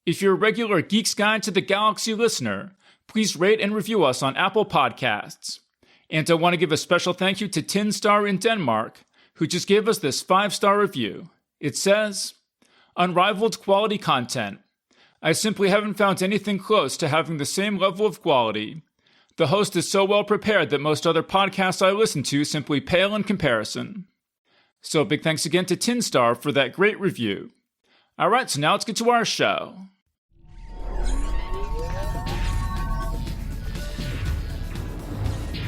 If you're a regular Geek's Guide to the Galaxy listener, please rate and review us on Apple Podcasts. And I want to give a special thank you to Tin Star in Denmark, who just gave us this 5-star review. It says, "Unrivaled quality content. I simply haven't found anything close to having the same level of quality. The host is so well prepared that most other podcasts I listen to simply pale in comparison." So big thanks again to Tin Star for that great review. All right, so now let's get to our show.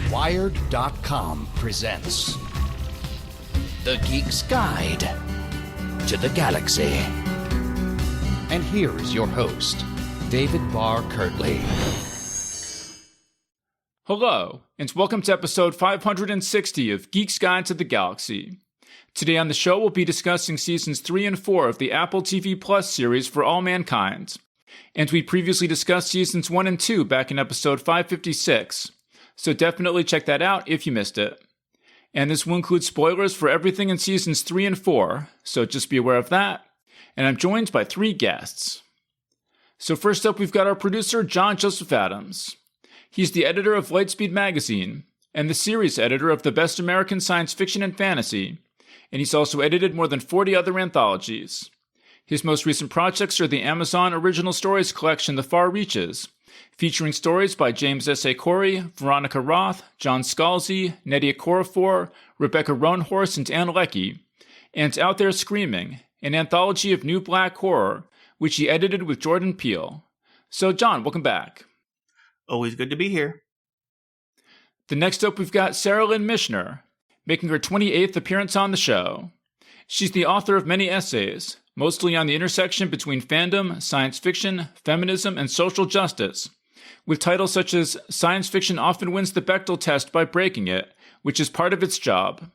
Wired.com presents The Geek's Guide to the Galaxy. And here is your host, David Barr Kirtley. Hello, and welcome to episode 560 of Geek's Guide to the Galaxy. Today on the show, we'll be discussing seasons 3 and 4 of the Apple TV Plus series For All Mankind. And we previously discussed seasons 1 and 2 back in episode 556. So definitely check that out if you missed it. And this will include spoilers for everything in seasons 3 and 4, so just be aware of that. And I'm joined by 3 guests. So first up, we've got our producer, John Joseph Adams. He's the editor of Lightspeed Magazine, and the series editor of The Best American Science Fiction and Fantasy, and he's also edited more than 40 other anthologies. His most recent projects are the Amazon Original Stories collection, The Far Reaches, featuring stories by James S. A. Corey, Veronica Roth, John Scalzi, Nnedi Okorafor, Rebecca Roanhorse, and Ann Leckie, and Out There Screaming, an anthology of new black horror, which he edited with Jordan Peele. So, John, welcome back. Always good to be here. The next up, we've got Sara Lynn Michener, making her 28th appearance on the show. She's the author of many essays, mostly on the intersection between fandom, science fiction, feminism, and social justice, with titles such as Science Fiction Often Wins the Bechdel Test by Breaking It, which is part of its job.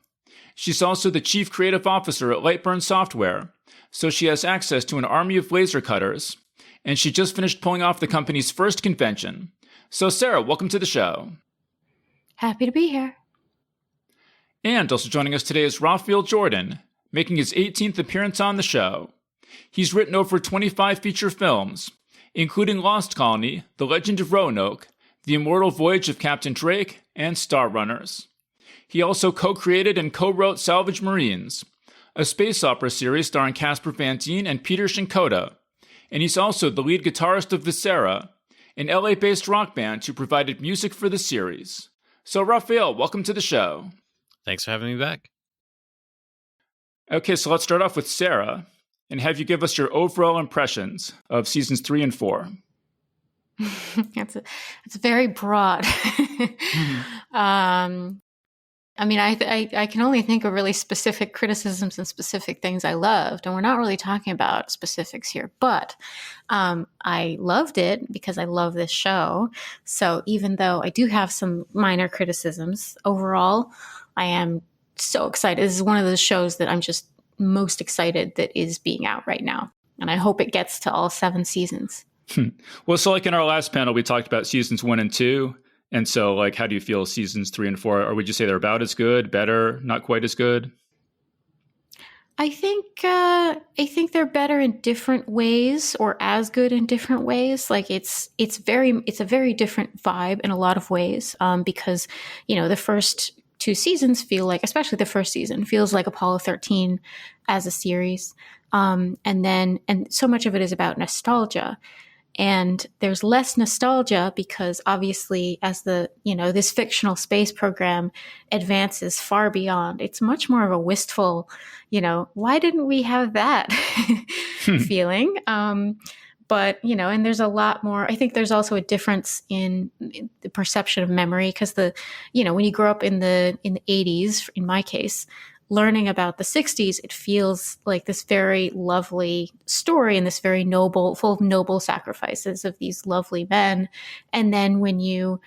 She's also the chief creative officer at Lightburn Software, so she has access to an army of laser cutters, and she just finished pulling off the company's first convention. So Sarah, welcome to the show. Happy to be here. And also joining us today is Rafael Jordan, making his 18th appearance on the show. He's written over 25 feature films, including Lost Colony, The Legend of Roanoke, The Immortal Voyage of Captain Drake, and Star Runners. He also co-created and co-wrote Salvage Marines, a space opera series starring Casper Van Dien and Peter Shinkoda, and he's also the lead guitarist of Viscera, an LA-based rock band who provided music for the series. So Rafael, welcome to the show. Thanks for having me back. Okay, so let's start off with Sarah and have you give us your overall impressions of seasons 3 and 4. It's very broad. I mean, I can only think of really specific criticisms and specific things I loved, and we're not really talking about specifics here, but I loved it because I love this show. So even though I do have some minor criticisms, overall, I am so excited. This is one of those shows that I'm just most excited that is being out right now. And I hope it gets to all 7 seasons. Well, so like in our last panel, we talked about seasons 1 and 2. And so like, how do you feel seasons 3 and 4? Or would you say they're about as good, better, not quite as good? I think they're better in different ways, or as good in different ways. Like it's a very different vibe in a lot of ways. Because, the first 2 seasons feel like, especially the first season, feels like Apollo 13 as a series. And so much of it is about nostalgia. And there's less nostalgia because obviously as this fictional space program advances far beyond, it's much more of a wistful, why didn't we have that feeling? But, and there's a lot more. I think there's also a difference in the perception of memory because when you grow up in the 80s, in my case, learning about the 60s, it feels like this very lovely story and this very noble, full of noble sacrifices of these lovely men. And then when you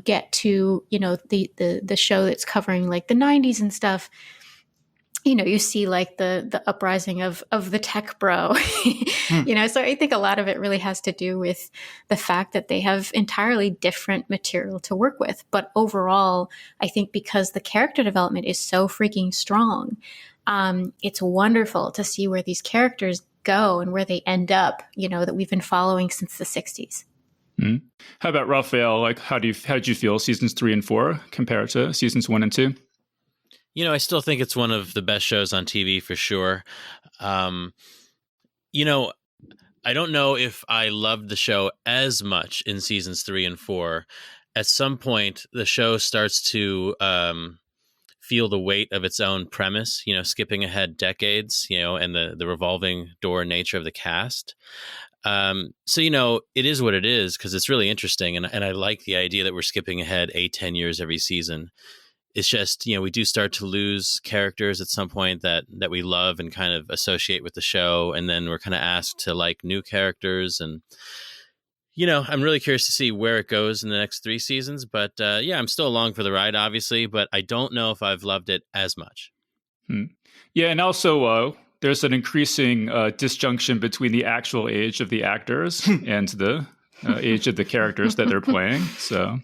get to, the show that's covering like the 90s and stuff, you see like the uprising of the tech bro, so I think a lot of it really has to do with the fact that they have entirely different material to work with. But overall, I think because the character development is so freaking strong, it's wonderful to see where these characters go and where they end up, that we've been following since the 60s. Mm-hmm. How about Rafael? Like, how did you feel seasons 3 and 4 compared to seasons 1 and 2? I still think it's one of the best shows on TV for sure. I don't know if I loved the show as much in seasons 3 and 4. At some point, the show starts to feel the weight of its own premise, skipping ahead decades, and the revolving door nature of the cast. So, it is what it is because it's really interesting. And I like the idea that we're skipping ahead 8-10 years every season. It's just, we do start to lose characters at some point that we love and kind of associate with the show. And then we're kind of asked to like new characters. And, I'm really curious to see where it goes in the next 3 seasons. But I'm still along for the ride, obviously. But I don't know if I've loved it as much. Yeah. And also there's an increasing disjunction between the actual age of the actors and the age of the characters that they're playing. So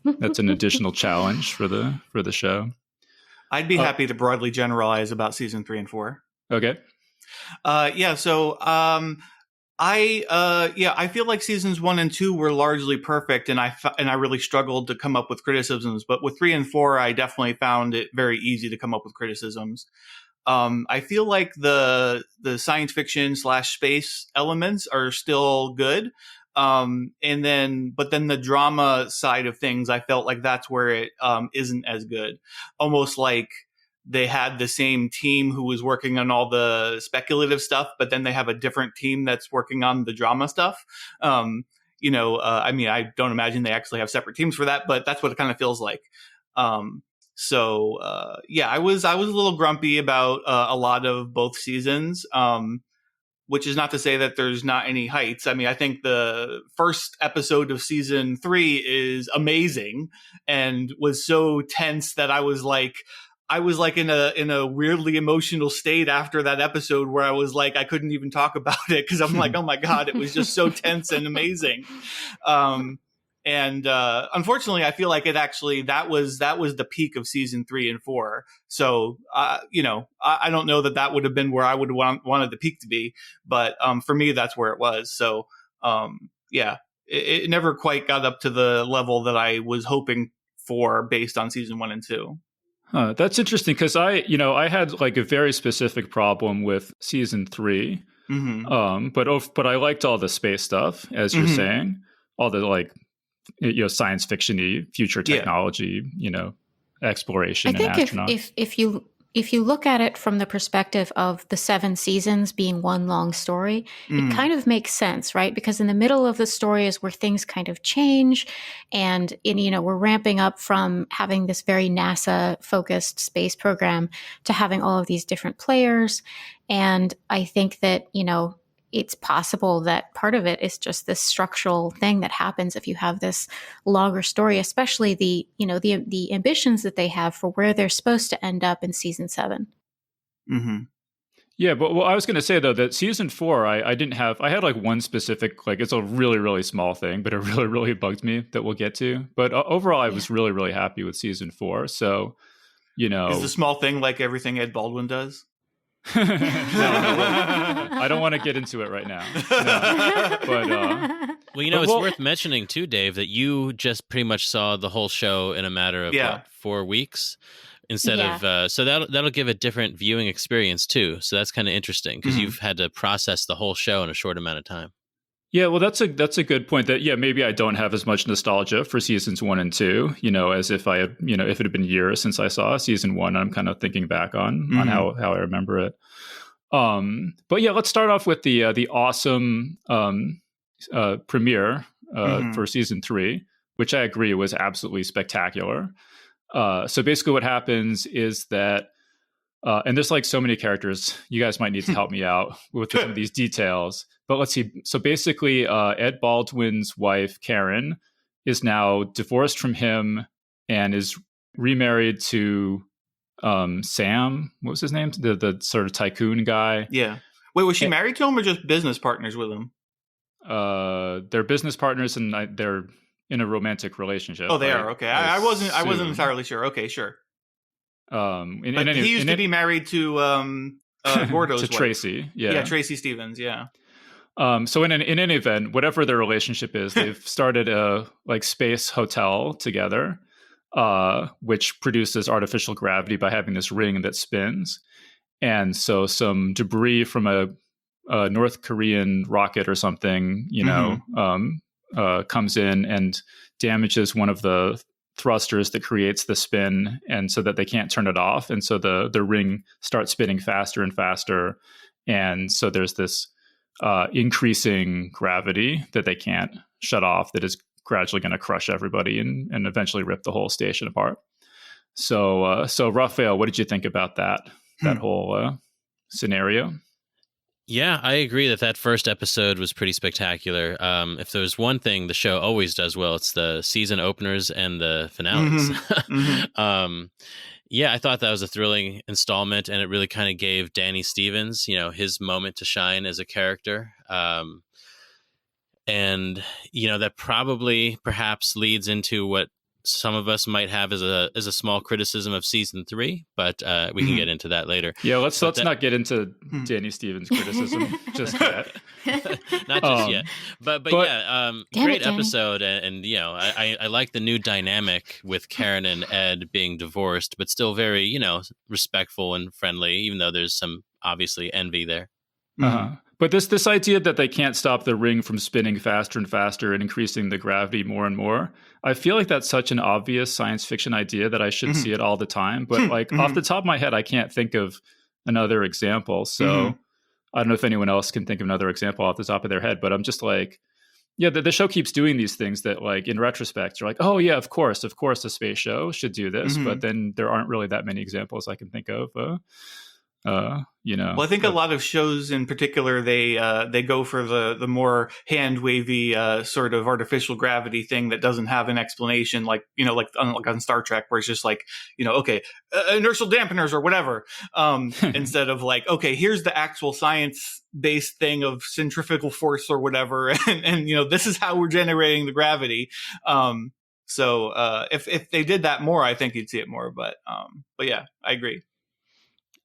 that's an additional challenge for the show. I'd be happy to broadly generalize about season 3 and 4. Okay. So I feel like seasons 1 and 2 were largely perfect, and I really struggled to come up with criticisms. But with 3 and 4, I definitely found it very easy to come up with criticisms. I feel like the science fiction / space elements are still good. But then the drama side of things, I felt like that's where it isn't as good. Almost like they had the same team who was working on all the speculative stuff, but then they have a different team that's working on the drama stuff. I don't imagine they actually have separate teams for that, but that's what it kind of feels like. I was a little grumpy about a lot of both seasons. Which is not to say that there's not any heights. I mean, I think the first episode of season 3 is amazing and was so tense that I was like in a weirdly emotional state after that episode where I was like, I couldn't even talk about it because I'm like, oh my God, it was just so tense and amazing. Unfortunately, I feel like that was the peak of season 3 and 4. So, I don't know that would have been where I would have wanted the peak to be, but for me, that's where it was. So, it never quite got up to the level that I was hoping for based on season 1 and 2. That's interesting because I had like a very specific problem with season 3. But I liked all the space stuff, as you're saying, all the like, science fiction-y future technology, exploration and astronauts. I think if you look at it from the perspective of the 7 seasons being one long story, it kind of makes sense, right? Because in the middle of the story is where things kind of change, and we're ramping up from having this very NASA-focused space program to having all of these different players. And I think that it's possible that part of it is just this structural thing that happens if you have this longer story, especially the ambitions that they have for where they're supposed to end up in season 7. Yeah, but I was going to say though that season 4, I had like one specific, like it's a really, really small thing, but it really, really bugged me that we'll get to. But overall, I was really, really happy with season 4. So, is the small thing like everything Ed Baldwin does? No, I don't want to get into it right now. No. But it's worth mentioning too, Dave, that you just pretty much saw the whole show in a matter of 4 weeks instead of so that'll give a different viewing experience too. So that's kind of interesting because you've had to process the whole show in a short amount of time. Yeah, well, that's a good point. That maybe I don't have as much nostalgia for seasons 1 and 2, as if I had, if it had been years since I saw season 1. I'm kind of thinking back on how I remember it. But yeah, let's start off with the awesome premiere for season 3, which I agree was absolutely spectacular. So basically, what happens is that. And there's like so many characters. You guys might need to help me out with some of these details. But let's see. So basically, Ed Baldwin's wife, Karen, is now divorced from him and is remarried to Sam. What was his name? The sort of tycoon guy. Yeah. Wait, was she married to him or just business partners with him? They're business partners and they're in a romantic relationship. Oh, they are. Okay. I wasn't entirely sure. Okay, sure. He used to be married to Gordo's to wife. Tracy. Yeah, Tracy Stevens. Yeah. So in any event, whatever their relationship is, they've started a like space hotel together, which produces artificial gravity by having this ring that spins. And so some debris from a North Korean rocket or something, comes in and damages one of the thrusters that creates the spin, and so that they can't turn it off. And so the ring starts spinning faster and faster. And so there's this increasing gravity that they can't shut off that is gradually going to crush everybody and eventually rip the whole station apart. So Rafael, what did you think about that whole scenario? Yeah, I agree that first episode was pretty spectacular. If there's one thing the show always does well, it's the season openers and the finales. Yeah, I thought that was a thrilling installment, and it really kind of gave Danny Stevens, his moment to shine as a character. And that probably perhaps leads into what some of us might have as a small criticism of season 3, but we can get into that later. Yeah, let's not get into Danny Stevens' criticism just yet. Not just yet, but yeah, great episode, and I like the new dynamic with Karen and Ed being divorced, but still very respectful and friendly, even though there's some obviously envy there. But this idea that they can't stop the ring from spinning faster and faster and increasing the gravity more and more, I feel like that's such an obvious science fiction idea that I should see it all the time. But like off the top of my head, I can't think of another example. So I don't know if anyone else can think of another example off the top of their head, but I'm just like, yeah, the show keeps doing these things that like in retrospect, you're like, oh yeah, of course a space show should do this. But then there aren't really that many examples I can think of. Well, I think a lot of shows in particular, they go for the more hand wavy sort of artificial gravity thing that doesn't have an explanation, like on Star Trek, where it's just like, inertial dampeners or whatever, instead of like, okay, here's the actual science based thing of centrifugal force or whatever, and this is how we're generating the gravity. So if they did that more, I think you'd see it more. But yeah, I agree.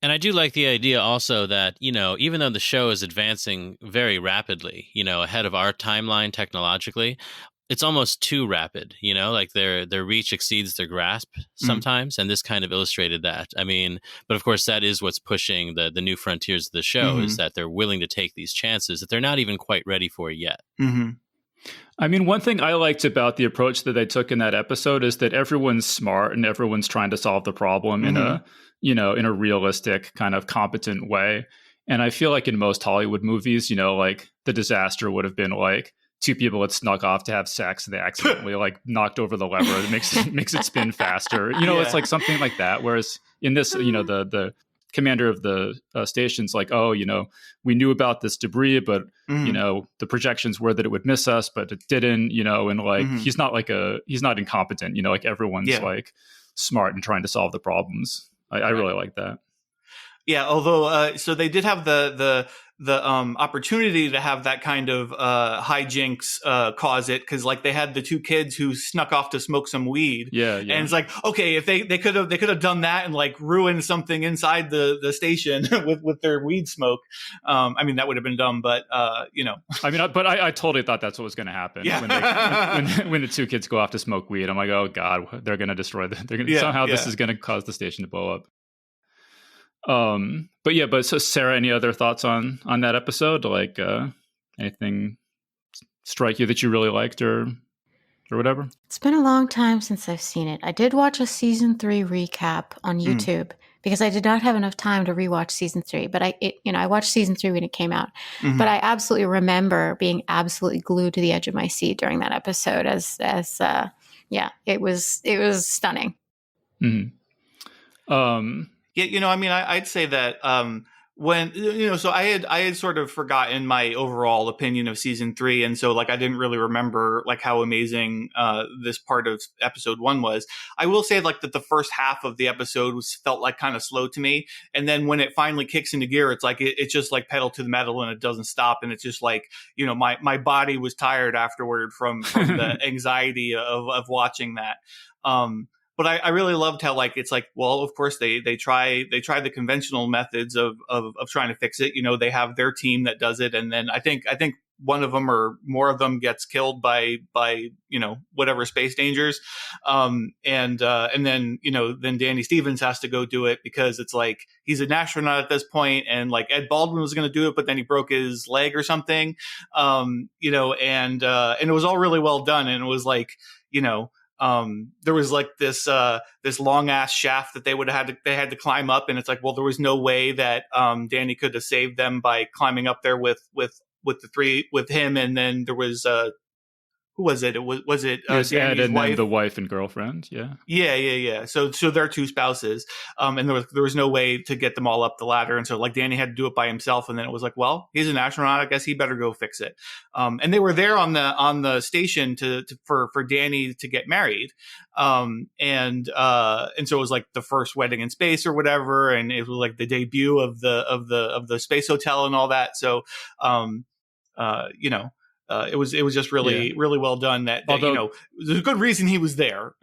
And I do like the idea also that, even though the show is advancing very rapidly, ahead of our timeline technologically, it's almost too rapid, like their reach exceeds their grasp sometimes. And this kind of illustrated that. I mean, but of course, that is what's pushing the new frontiers of the show, is that they're willing to take these chances that they're not even quite ready for yet. I mean, one thing I liked about the approach that they took in that episode is that everyone's smart and everyone's trying to solve the problem in a realistic kind of competent way. And I feel like in most Hollywood movies, like the disaster would have been like two people had snuck off to have sex and they accidentally like knocked over the lever that makes it spin faster. It's like something like that. Whereas in this, the commander of the station's like, oh, we knew about this debris, but the projections were that it would miss us, but it didn't, and like he's not incompetent, like everyone's like smart and trying to solve the problems. I really like that. Yeah, although so they did have the opportunity to have that kind of hijinks cause it, because like they had the two kids who snuck off to smoke some weed. Yeah. And it's like, okay, if they could have done that and like ruined something inside the station with their weed smoke. I mean, that would have been dumb, but I mean, but I totally thought that's what was going to happen. Yeah. When the two kids go off to smoke weed, I'm like, oh god, they're going to destroy this is going to cause the station to blow up. But so Sarah, any other thoughts on that episode? Like, anything strike you that you really liked or whatever? It's been a long time since I've seen it. I did watch a season 3 recap on YouTube because I did not have enough time to rewatch season 3. But I watched season 3 when it came out. But I absolutely remember being absolutely glued to the edge of my seat during that episode. It was stunning. Yeah, I mean, I'd say that when so I had sort of forgotten my overall opinion of season 3, and so like I didn't really remember like how amazing this part of episode 1 was. I will say like that the first half of the episode felt like kind of slow to me, and then when it finally kicks into gear, it's like it's just like pedal to the metal and it doesn't stop, and it's just like my body was tired afterward from the anxiety of watching that. But I really loved how like it's like, well, of course they try the conventional methods of trying to fix it. You know, they have their team that does it, and then I think one of them or more of them gets killed by you know, whatever space dangers, and then you know, then Danny Stevens has to go do it because it's like he's an astronaut at this point, and like Ed Baldwin was going to do it, but then he broke his leg or something, you know, and it was all really well done, and it was like, you know. There was like this long ass shaft that they had to climb up, and it's like, well, there was no way that Danny could have saved them by climbing up there with him, and then there was who was it? Was it Yes, Ed Danny's and wife? then the wife and girlfriend. Yeah. Yeah. So they're two spouses, and there was no way to get them all up the ladder, and so like Danny had to do it by himself, and then it was like, well, he's an astronaut, I guess he better go fix it. And they were there on the station for Danny to get married, and so it was like the first wedding in space or whatever, and it was like the debut of the space hotel and all that. So, you know. It was just really well done. That Although, you know, there's a good reason he was there.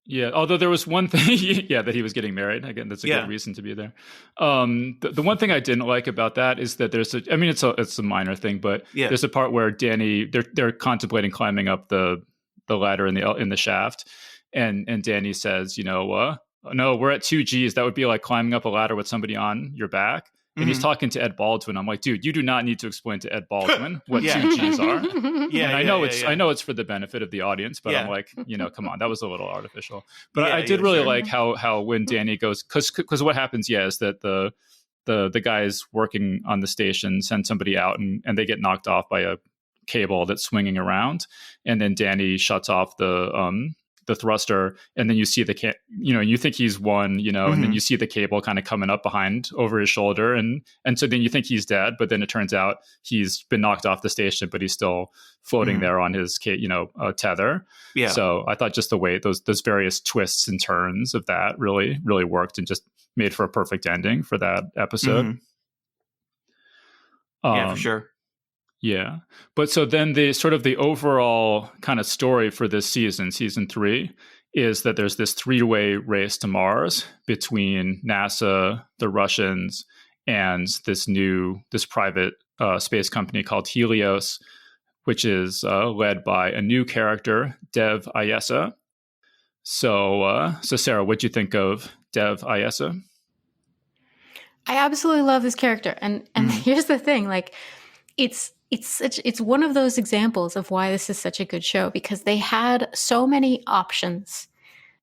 Yeah, although there was one thing, that he was getting married. Again, that's a good reason to be there. The one thing I didn't like about that is that it's a minor thing, but there's a part where Danny they're contemplating climbing up the ladder in the shaft, and Danny says, you know, no, we're at 2 Gs. That would be like climbing up a ladder with somebody on your back. And he's talking to Ed Baldwin. I'm like, dude, you do not need to explain to Ed Baldwin what 2 Gs are. I know it's for the benefit of the audience, but I'm like, you know, come on, that was a little artificial. But I did really like how when Danny goes, because what happens, is that the guys working on the station send somebody out and they get knocked off by a cable that's swinging around, and then Danny shuts off the thruster, and then you see you think he's won, you know, and then you see the cable kind of coming up behind over his shoulder, and so then you think he's dead, but then it turns out he's been knocked off the station, but he's still floating there on his tether. Yeah. So I thought just the way those various twists and turns of that really worked and just made for a perfect ending for that episode. Yeah, for sure. Yeah. But so then the overall kind of story for this season 3, is that there's this 3-way race to Mars between NASA, the Russians, and this private space company called Helios, which is led by a new character, Dev Ayesa. So Sarah, what'd you think of Dev Ayesa? I absolutely love this character. And here's the thing, like it's one of those examples of why this is such a good show, because they had so many options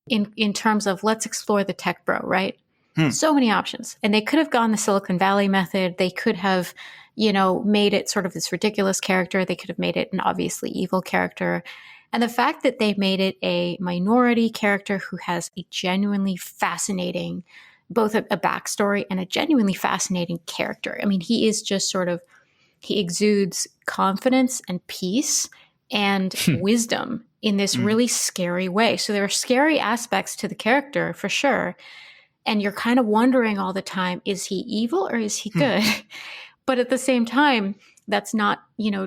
in terms of let's explore the tech bro, right? So many options. And they could have gone the Silicon Valley method. They could have, made it sort of this ridiculous character. They could have made it an obviously evil character. And the fact that they made it a minority character who has a genuinely fascinating, both a backstory and a genuinely fascinating character. I mean, he is just he exudes confidence and peace and wisdom in this really scary way. So there are scary aspects to the character for sure. And you're kind of wondering all the time, is he evil or is he good? But at the same time, that's not,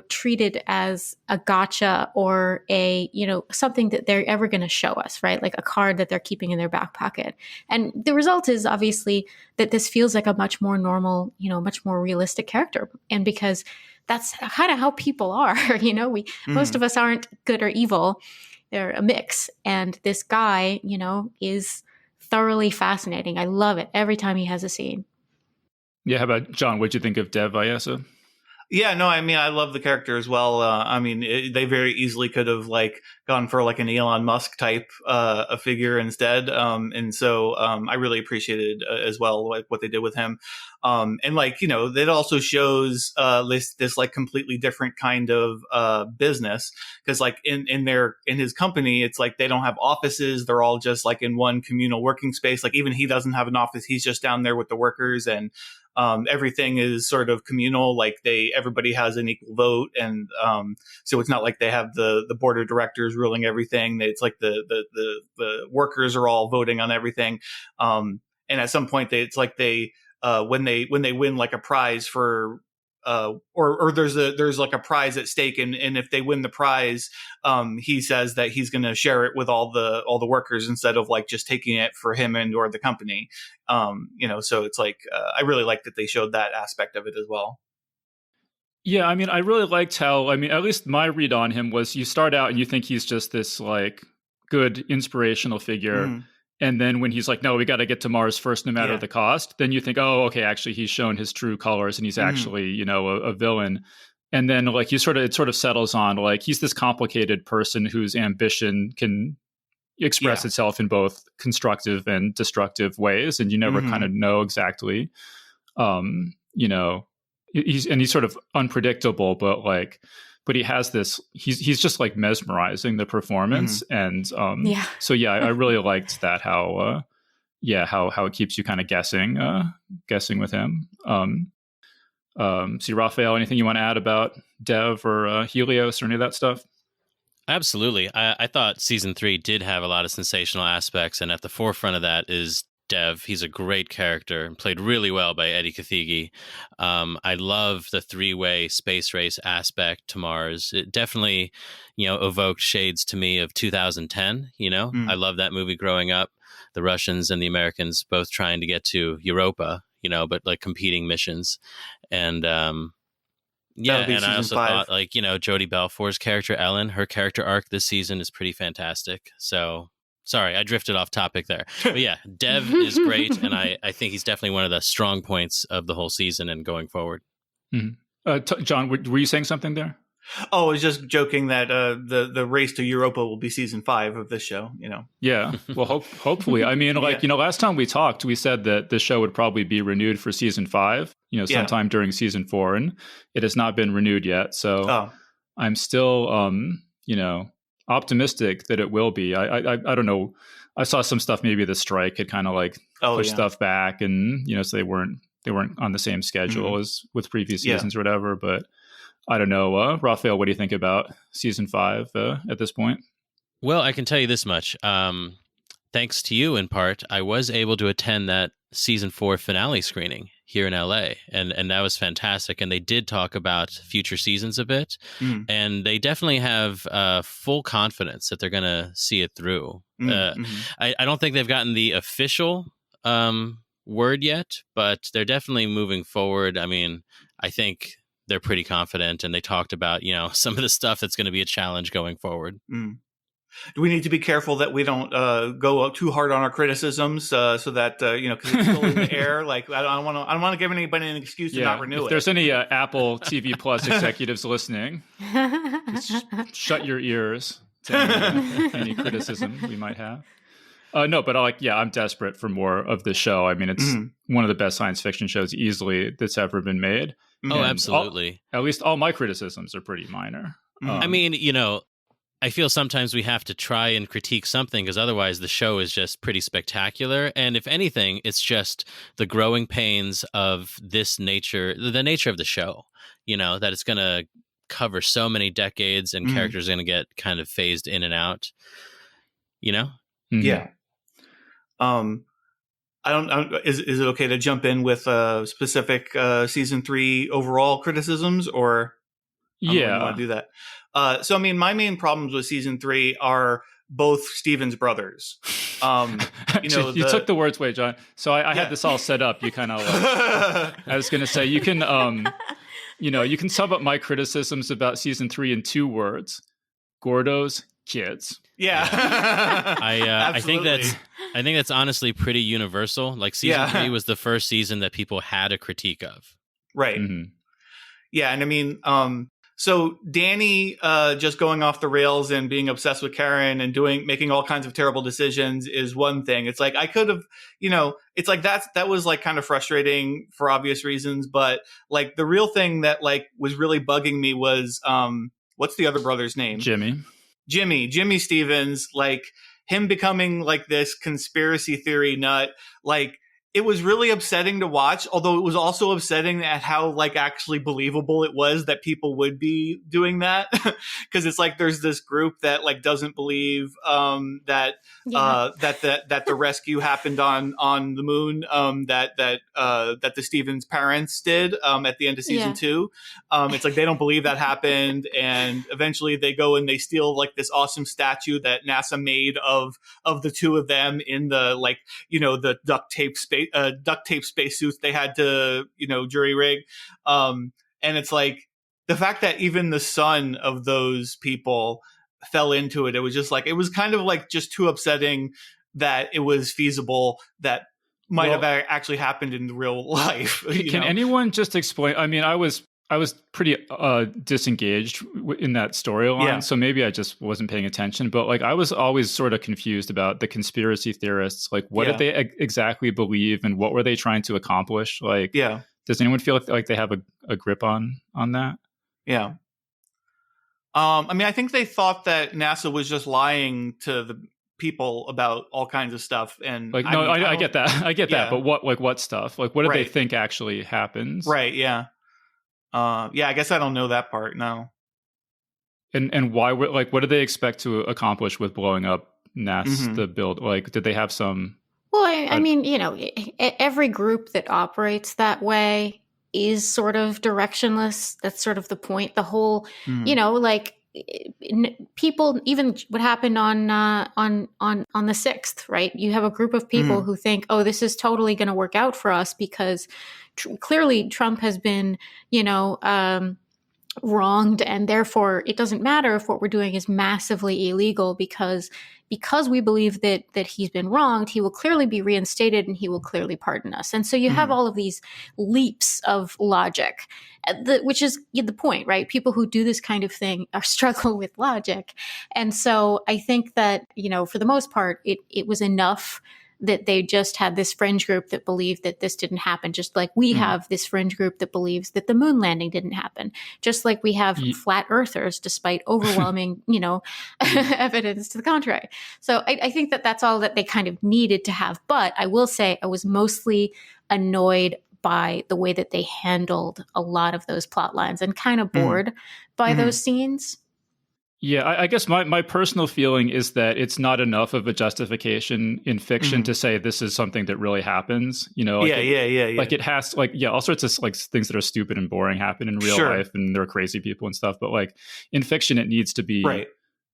treated as a gotcha or a, something that they're ever going to show us, right? Like a card that they're keeping in their back pocket. And the result is obviously that this feels like a much more normal, much more realistic character. And because that's kind of how people are, most of us aren't good or evil. They're a mix. And this guy, is thoroughly fascinating. I love it every time he has a scene. Yeah. How about John? What'd you think of Dev Ayesa? Yeah, no, I mean, I love the character as well. They very easily could have gone for an Elon Musk type a figure instead. And so I really appreciated as well what they did with him. And that also shows this completely different kind of business, because in his company, it's like they don't have offices. They're all just in one communal working space. Like even he doesn't have an office. He's just down there with the workers, and everything is sort of communal. Everybody has an equal vote, and so it's not like they have the board of directors ruling everything. It's like the workers are all voting on everything. And at some point, when they win a prize for or there's like a prize at stake, and if they win the prize, he says that he's going to share it with all the workers instead of like just taking it for him and or the company. So it's like I really like that they showed that aspect of it as well. Yeah, I mean, I really liked how, I mean, at least my read on him was you start out and you think he's just this like good inspirational figure. Mm. And then when he's like, no, we got to get to Mars first, no matter the cost, then you think, oh, okay, actually he's shown his true colors and he's actually, a villain. And then like it sort of settles on like he's this complicated person whose ambition can express itself in both constructive and destructive ways. And you never kind of know exactly, he's sort of unpredictable, but he has this, he's just like mesmerizing the performance. And I really liked that, how it keeps you kind of guessing with him. See, Rafael, anything you want to add about Dev or Helios or any of that stuff? Absolutely. I thought season 3 did have a lot of sensational aspects, and at the forefront of that is Dev. He's a great character and played really well by Eddie Kathigi. I love the 3-way space race aspect to Mars. It definitely, evoked shades to me of 2010. I love that movie growing up. The Russians and the Americans both trying to get to Europa, but like competing missions. And and I also 5. Thought like, Jodie Balfour's character, Ellen, her character arc this season is pretty fantastic. So sorry, I drifted off topic there. But yeah, Dev is great, and I think he's definitely one of the strong points of the whole season and going forward. Mm-hmm. John, were you saying something there? Oh, I was just joking that the race to Europa will be season 5 of this show, Yeah, well, hopefully. I mean, last time we talked, we said that the show would probably be renewed for season 5, sometime during season 4, and it has not been renewed yet. So I'm still, optimistic that it will be. I don't know. I saw some stuff. Maybe the strike had kind of like pushed stuff back, and so they weren't on the same schedule as with previous seasons or whatever. But I don't know. Rafael, what do you think about season 5 at this point? Well, I can tell you this much. Thanks to you, in part, I was able to attend that season 4 finale screening here in LA, and that was fantastic. And they did talk about future seasons a bit, and they definitely have full confidence that they're going to see it through. I don't think they've gotten the official word yet, but they're definitely moving forward. I mean, I think they're pretty confident, and they talked about, some of the stuff that's going to be a challenge going forward. Do we need to be careful that we don't go too hard on our criticisms so that, because it's still in the air? Like, I don't want to give anybody an excuse to not renew it. If there's any Apple TV Plus executives listening, just shut your ears to any criticism we might have. No, but I'm desperate for more of the show. I mean, it's one of the best science fiction shows easily that's ever been made. Oh, absolutely. At least all my criticisms are pretty minor. I mean, I feel sometimes we have to try and critique something because otherwise the show is just pretty spectacular. And if anything, it's just the growing pains of this nature, the nature of the show, that it's going to cover so many decades and characters are going to get kind of phased in and out, Yeah. I don't. Is it okay to jump in with specific season 3 overall criticisms, or I don't want to do that? So, I mean, my main problems with season 3 are both Steven's brothers. You took the words away, John. So I had this all set up. You kind of, I was going to say, you can, you can sum up my criticisms about season 3 in 2 words: Gordo's kids. Yeah. I think that's honestly pretty universal. Like season 3 was the first season that people had a critique of. Right. Yeah. And I mean, so Danny just going off the rails and being obsessed with Karen and making all kinds of terrible decisions is one thing. It's like I could have, it's like that was like kind of frustrating for obvious reasons. But like the real thing that like was really bugging me was what's the other brother's name? Jimmy Stevens, like him becoming like this conspiracy theory nut. Like it was really upsetting to watch, although it was also upsetting at how like actually believable it was that people would be doing that. Cause it's like, there's this group that like doesn't believe, that the rescue happened on the moon, that the Stevens parents did, at the end of season 2. It's like, they don't believe that happened. And eventually they go and they steal like this awesome statue that NASA made of the two of them in the, like, you know, the duct tape spacesuits they had to, you know, jury rig. And it's like the fact that even the son of those people fell into it. It was just like, it was kind of like just too upsetting that it was feasible that might have actually happened in real life. Can anyone just explain? I mean, I was pretty disengaged in that storyline, so maybe I just wasn't paying attention. But like, I was always sort of confused about the conspiracy theorists. Like, what did they exactly believe, and what were they trying to accomplish? Like, does anyone feel like they have a grip on that? Yeah. I mean, I think they thought that NASA was just lying to the people about all kinds of stuff. And like, no, I get that. I get that. But what stuff? Like, what do they think actually happens? Right. Yeah. I guess I don't know that part. No. And why? Like, what did they expect to accomplish with blowing up NASA, the build? Like, did they have some? Well, I mean, you know, every group that operates that way is sort of directionless. That's sort of the point. The whole, you know, like people, even what happened on the 6th, right? You have a group of people who think, oh, this is totally going to work out for us because clearly Trump has been, you know, wronged, and therefore it doesn't matter if what we're doing is massively illegal because we believe that he's been wronged, he will clearly be reinstated and he will clearly pardon us. And so you have all of these leaps of logic, which is the point, right? People who do this kind of thing struggle with logic. And so I think that, you know, for the most part, it was enough that they just had this fringe group that believed that this didn't happen, just like we have this fringe group that believes that the moon landing didn't happen, just like we have flat earthers, despite overwhelming, you know, evidence to the contrary. So I think that that's all that they kind of needed to have. But I will say I was mostly annoyed by the way that they handled a lot of those plot lines and kind of bored by those scenes. Yeah, I guess my personal feeling is that it's not enough of a justification in fiction to say this is something that really happens. You know, like like it has, like, all sorts of like things that are stupid and boring happen in real life, and there are crazy people and stuff. But like in fiction, it needs to be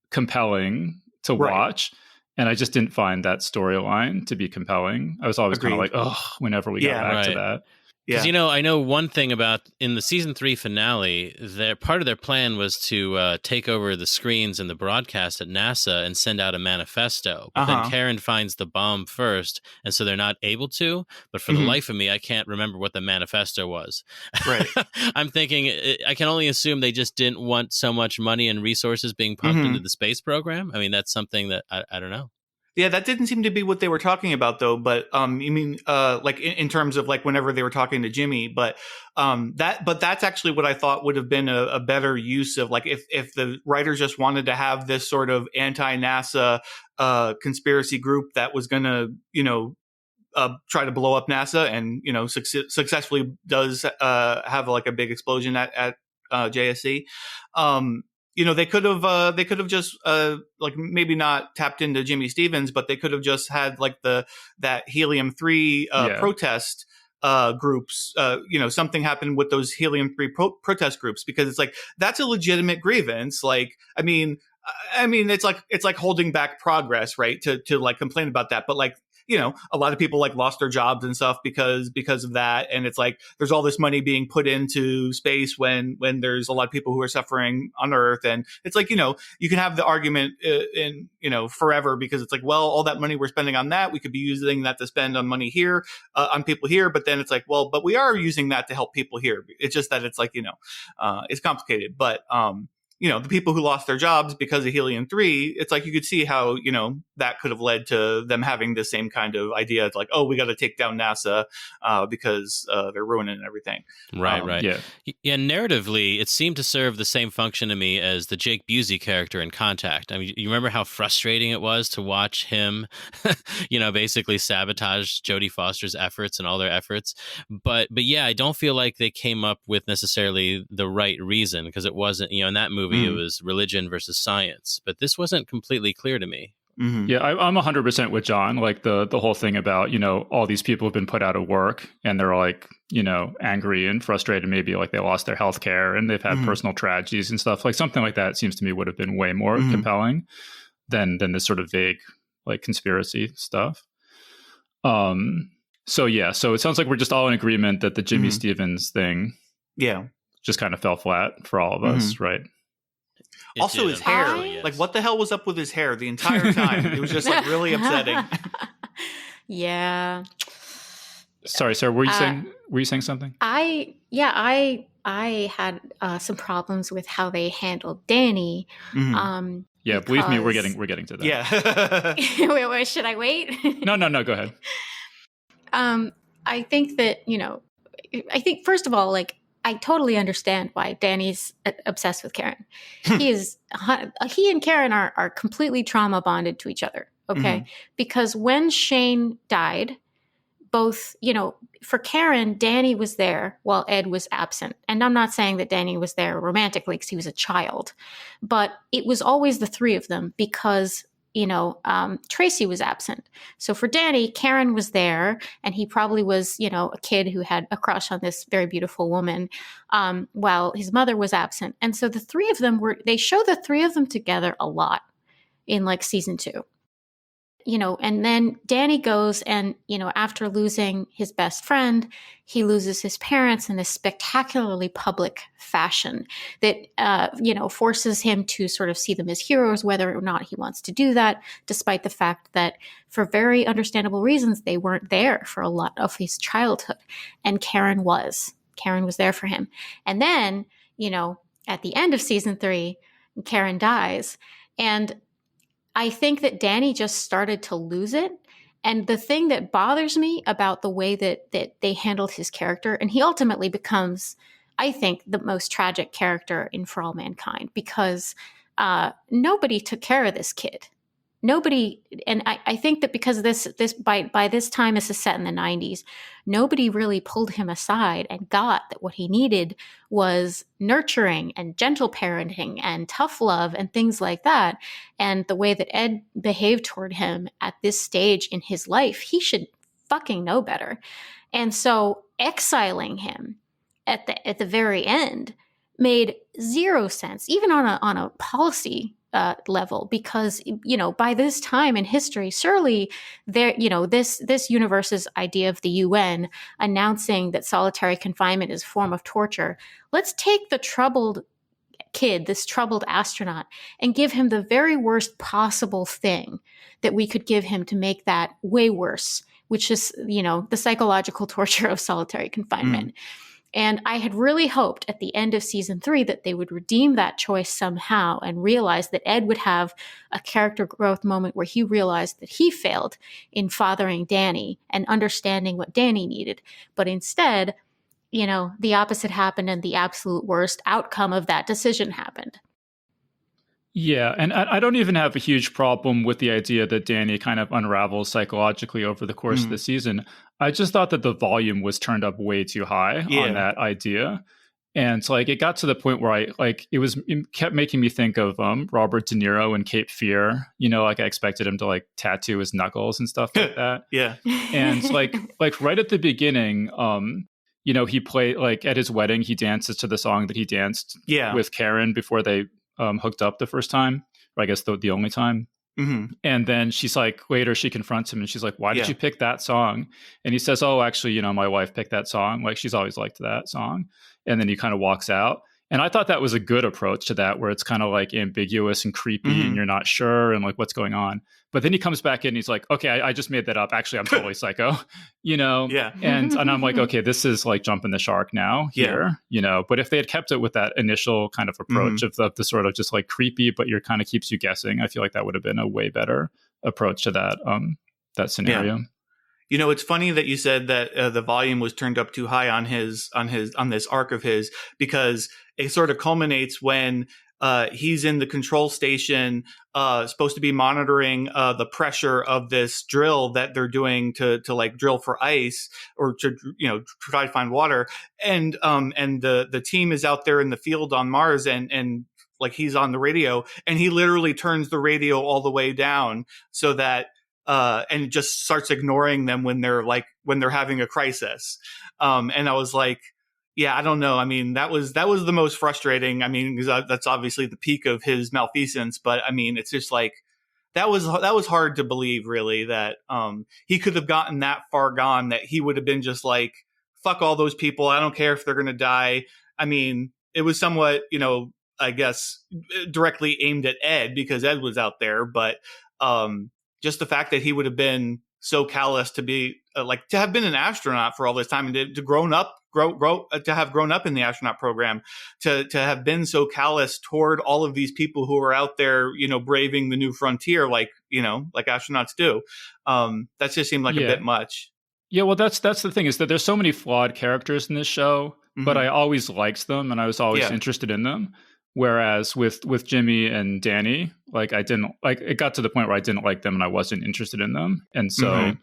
compelling to watch. And I just didn't find that storyline to be compelling. I was always kind of like, oh, whenever we got back to that. Because, you know, I know one thing about in the season 3 finale, part of their plan was to take over the screens and the broadcast at NASA and send out a manifesto. But then Karen finds the bomb first, and so they're not able to. But for the life of me, I can't remember what the manifesto was. Right. I'm thinking, I can only assume they just didn't want so much money and resources being pumped into the space program. I mean, that's something that I don't know. Yeah, that didn't seem to be what they were talking about, though. But you mean like in terms of like whenever they were talking to Jimmy, but that's actually what I thought would have been a better use of, like, if the writers just wanted to have this sort of anti-NASA conspiracy group that was going to, you know, try to blow up NASA and, you know, successfully does have like a big explosion at JSC. You know, they could have just like maybe not tapped into Jimmy Stevens, but they could have just had like that helium-3 protest groups. You know, something happened with those helium-3 protest groups, because it's like that's a legitimate grievance. Like, I mean, it's like holding back progress, right? To like complain about that, but like, you know, a lot of people like lost their jobs and stuff because of that. And it's like, there's all this money being put into space when there's a lot of people who are suffering on Earth. And it's like, you know, you can have the argument in, you know, forever, because it's like, well, all that money we're spending on that, we could be using that to spend on money here, on people here. But then it's like, well, but we are using that to help people here. It's just that it's like, you know, it's complicated, but, the people who lost their jobs because of Helium-3, it's like you could see how, that could have led to them having the same kind of idea. It's like, oh, we got to take down NASA because they're ruining everything. Right. Yeah. Yeah, narratively, it seemed to serve the same function to me as the Jake Busey character in Contact. I mean, you remember how frustrating it was to watch him, basically sabotage Jodie Foster's efforts and all their efforts. But yeah, I don't feel like they came up with necessarily the right reason, because it wasn't, in that movie, it was religion versus science. But this wasn't completely clear to me. Mm-hmm. Yeah, I'm 100% with John. Like the whole thing about, all these people have been put out of work and they're like, angry and frustrated. Maybe like they lost their health care and they've had personal tragedies and stuff. Like something like that seems to me would have been way more compelling than this sort of vague like conspiracy stuff. So it sounds like we're just all in agreement that the Jimmy Stevens thing just kind of fell flat for all of us, right? Also, his hair. Yes. Like, what the hell was up with his hair the entire time? It was just like really upsetting. Yeah. Sorry, sir. Were you saying something? I had some problems with how they handled Danny. Yeah, believe me, we're getting to that. Yeah. wait, should I wait? No, go ahead. I think that, first of all, like, I totally understand why Danny's obsessed with Karen. He and Karen are completely trauma bonded to each other. Okay. Because when Shane died, both, for Karen, Danny was there while Ed was absent. And I'm not saying that Danny was there romantically because he was a child, but it was always the three of them because Tracy was absent. So for Danny, Karen was there, and he probably was, a kid who had a crush on this very beautiful woman, while his mother was absent. And so the three of them they show the three of them together a lot in like season 2. And then Danny goes and, after losing his best friend, he loses his parents in a spectacularly public fashion that, forces him to sort of see them as heroes, whether or not he wants to do that, despite the fact that for very understandable reasons, they weren't there for a lot of his childhood. And Karen was there for him. And then, at the end of season 3, Karen dies. And I think that Danny just started to lose it. And the thing that bothers me about the way that they handled his character, and he ultimately becomes, I think, the most tragic character in For All Mankind, because nobody took care of this kid. Nobody, and I think that because this by this time, this is set in the 90s, nobody really pulled him aside and got that what he needed was nurturing and gentle parenting and tough love and things like that. And the way that Ed behaved toward him at this stage in his life, he should fucking know better. And so exiling him at the very end made zero sense, even on a policy level, because by this time in history, surely there this universe's idea of the UN announcing that solitary confinement is a form of torture. Let's take the troubled kid, this troubled astronaut, and give him the very worst possible thing that we could give him to make that way worse, which is the psychological torture of solitary confinement. And I had really hoped at the end of season 3 that they would redeem that choice somehow and realize that Ed would have a character growth moment where he realized that he failed in fathering Danny and understanding what Danny needed. But instead, the opposite happened, and the absolute worst outcome of that decision happened. Yeah, and I don't even have a huge problem with the idea that Danny kind of unravels psychologically over the course of the season. I just thought that the volume was turned up way too high on that idea. And so, it got to the point where it kept making me think of Robert De Niro in Cape Fear. I expected him to tattoo his knuckles and stuff like that. Yeah. And right at the beginning, he played at his wedding, he dances to the song that he danced with Karen before they hooked up the first time, or I guess the only time. And then she's later she confronts him and she's like, why did you pick that song? And he says, oh, actually, my wife picked that song. She's always liked that song. And then he kind of walks out. And I thought that was a good approach to that, where it's kind of like ambiguous and creepy and you're not sure and like what's going on. But then he comes back in and he's like, okay, I just made that up. Actually, I'm totally psycho, you know? Yeah. And I'm like, okay, this is like jumping the shark now here, you know? But if they had kept it with that initial kind of approach of the sort of just like creepy, but you're kind of keeps you guessing, I feel like that would have been a way better approach to that, that scenario. Yeah. You know, it's funny that you said that the volume was turned up too high on this arc of his, because it sort of culminates when he's in the control station, supposed to be monitoring the pressure of this drill that they're doing to like drill for ice or to, you know, try to find water. And the team is out there in the field on Mars, and like he's on the radio, and he literally turns the radio all the way down so that and just starts ignoring them when they're having a crisis. And I was like, yeah, I don't know. I mean, that was the most frustrating. I mean, because that's obviously the peak of his malfeasance. But I mean, it's just like that was hard to believe, really, that he could have gotten that far gone, that he would have been just like, fuck all those people. I don't care if they're going to die. I mean, it was somewhat, you know, I guess directly aimed at Ed because Ed was out there, but just the fact that he would have been so callous to be like to have been an astronaut for all this time and to have grown up in the astronaut program, to have been so callous toward all of these people who are out there, you know, braving the new frontier, like, you know, like astronauts do. That just seemed like a bit much. Yeah, well, that's the thing, is that there's so many flawed characters in this show, but I always liked them and I was always interested in them. Whereas with Jimmy and Danny, like I didn't like, it got to the point where I didn't like them and I wasn't interested in them. And so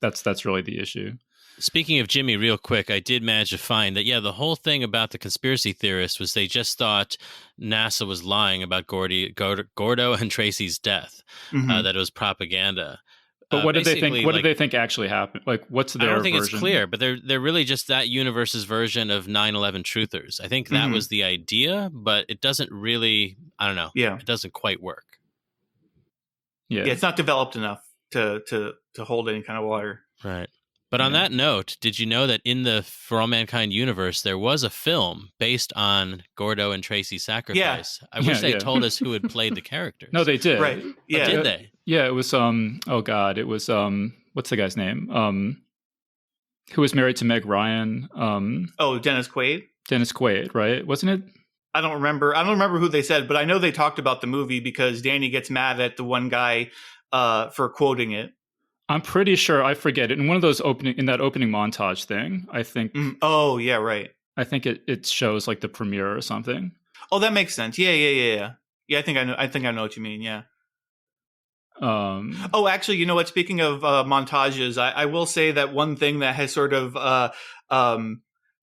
that's really the issue. Speaking of Jimmy, real quick, I did manage to find that, the whole thing about the conspiracy theorists was they just thought NASA was lying about Gordo and Tracy's death, that it was propaganda. But what did they think? What did they think actually happened? Like, what's their version? I don't think it's clear, but they're really just that universe's version of 9/11 truthers. I think that was the idea, but it doesn't really. I don't know. Yeah, it doesn't quite work. Yeah, it's not developed enough to hold any kind of water. Right. But on that note, did you know that in the For All Mankind universe, there was a film based on Gordo and Tracy's sacrifice? Yeah. I wish they told us who had played the characters. No, they did. Right. Yeah. Did they? Yeah, it was, oh God, it was, what's the guy's name? Who was married to Meg Ryan? Dennis Quaid? Dennis Quaid, right? Wasn't it? I don't remember who they said, but I know they talked about the movie because Danny gets mad at the one guy for quoting it. I'm pretty sure, I forget it. In one of those opening montage thing, I think. Oh, yeah, right. I think it shows like the premiere or something. Oh, that makes sense. Yeah. Yeah, I think I know what you mean. Yeah. Actually, you know what? Speaking of montages, I will say that one thing that has sort of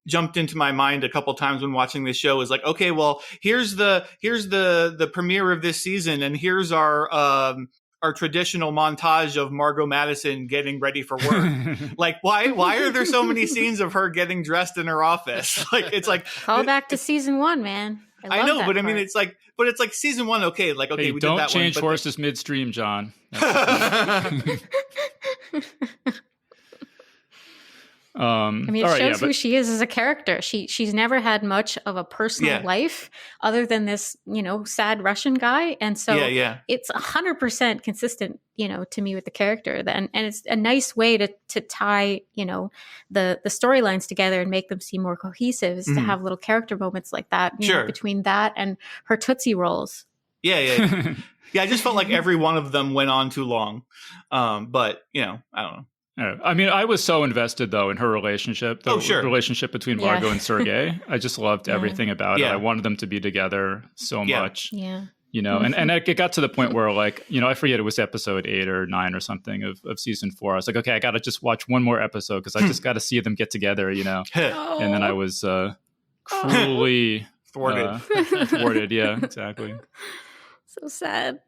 jumped into my mind a couple times when watching this show is like, okay, well, here's the premiere of this season, and here's our traditional montage of Margot Madison getting ready for work. Like, why are there so many scenes of her getting dressed in her office? Like, it's like call back to season 1, man. I know, but part. I mean, it's like season 1. Okay, like, okay, hey, we did that one. Don't change horses midstream, John. I mean, it shows who she is as a character. She's never had much of a personal life other than this, you know, sad Russian guy. And so it's 100% consistent, you know, to me with the character. And it's a nice way to tie, you know, the storylines together and make them seem more cohesive, is to have little character moments like that, you know, between that and her Tootsie Rolls. Yeah. Yeah, I just felt like every one of them went on too long. But, you know, I don't know. I mean, I was so invested, though, in her relationship, the relationship between Margot and Sergei. I just loved everything about it. I wanted them to be together so much. Yeah. You know, and it got to the point where, like, you know, I forget, it was episode 8 or 9 or something of season 4. I was like, okay, I got to just watch one more episode because I just got to see them get together, you know. And then I was cruelly thwarted. Yeah, exactly. So sad.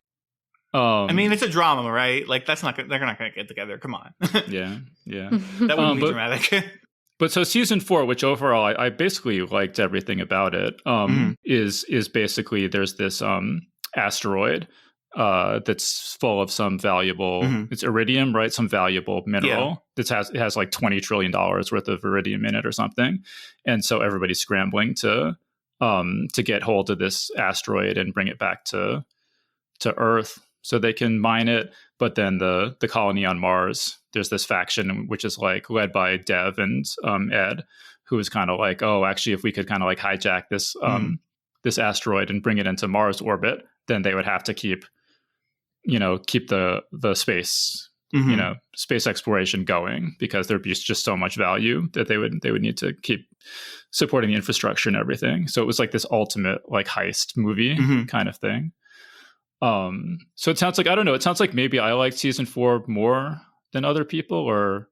I mean, it's a drama, right? Like, they're not going to get together. Come on. Yeah. That wouldn't be dramatic. But so season 4, which overall I basically liked everything about it, is basically there's this asteroid that's full of some valuable, it's iridium, right? Some valuable mineral it has like $20 trillion worth of iridium in it or something. And so everybody's scrambling to to get hold of this asteroid and bring it back to Earth so they can mine it. But then the colony on Mars, there's this faction which is like led by Dev and Ed, who is kind of like, oh, actually, if we could kind of like hijack this this asteroid and bring it into Mars orbit, then they would have to keep the space space exploration going, because there'd be just so much value that they would need to keep supporting the infrastructure and everything. So it was like this ultimate like heist movie kind of thing. So it sounds like, I don't know, it sounds like maybe I liked season 4 more than other people, or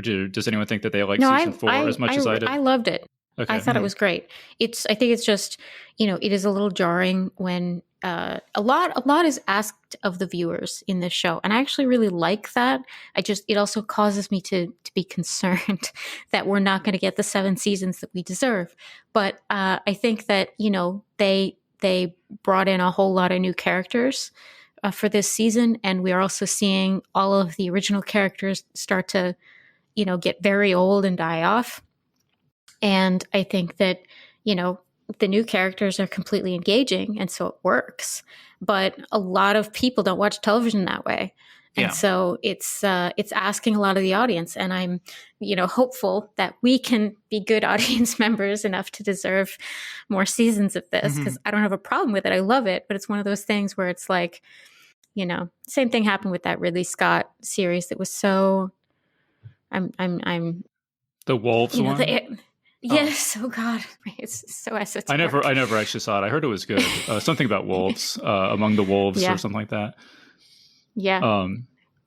does anyone think that they like season 4 as much as I did? I loved it. Okay. I thought it was great. I think it's just, it is a little jarring when a lot is asked of the viewers in this show, and I actually really like that. It also causes me to be concerned that we're not going to get the 7 seasons that we deserve. But I think that they brought in a whole lot of new characters for this season, and we are also seeing all of the original characters start to get very old and die off. And I think that, the new characters are completely engaging, and so it works. But a lot of people don't watch television that way. And so it's asking a lot of the audience. And I'm, hopeful that we can be good audience members enough to deserve more seasons of this, because I don't have a problem with it. I love it. But it's one of those things where it's like, same thing happened with that Ridley Scott series that was so I'm the Wolves one? Yes. Oh God, it's so esoteric. I never actually saw it. I heard it was good. Something about wolves, among the wolves, or something like that. Yeah.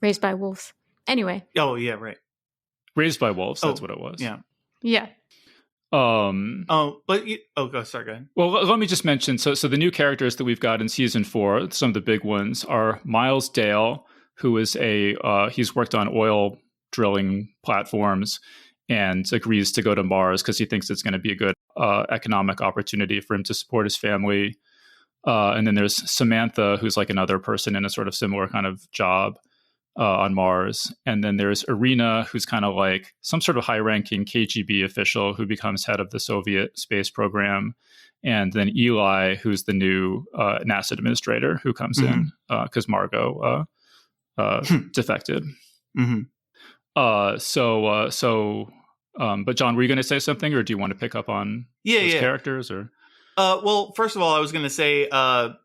Raised by wolves. Anyway. Oh yeah, right. Raised by wolves. That's what it was. Yeah. Yeah. Sorry, go ahead. Well, let me just mention. So the new characters that we've got in season 4, some of the big ones are Miles Dale, who is he's worked on oil drilling platforms and agrees to go to Mars because he thinks it's going to be a good economic opportunity for him to support his family. And then there's Samantha, who's like another person in a sort of similar kind of job on Mars. And then there's Irina, who's kind of like some sort of high-ranking KGB official who becomes head of the Soviet space program. And then Eli, who's the new NASA administrator who comes in because Margot defected. But John, were you going to say something, or do you want to pick up on those characters? Or well, first of all, I was going to say,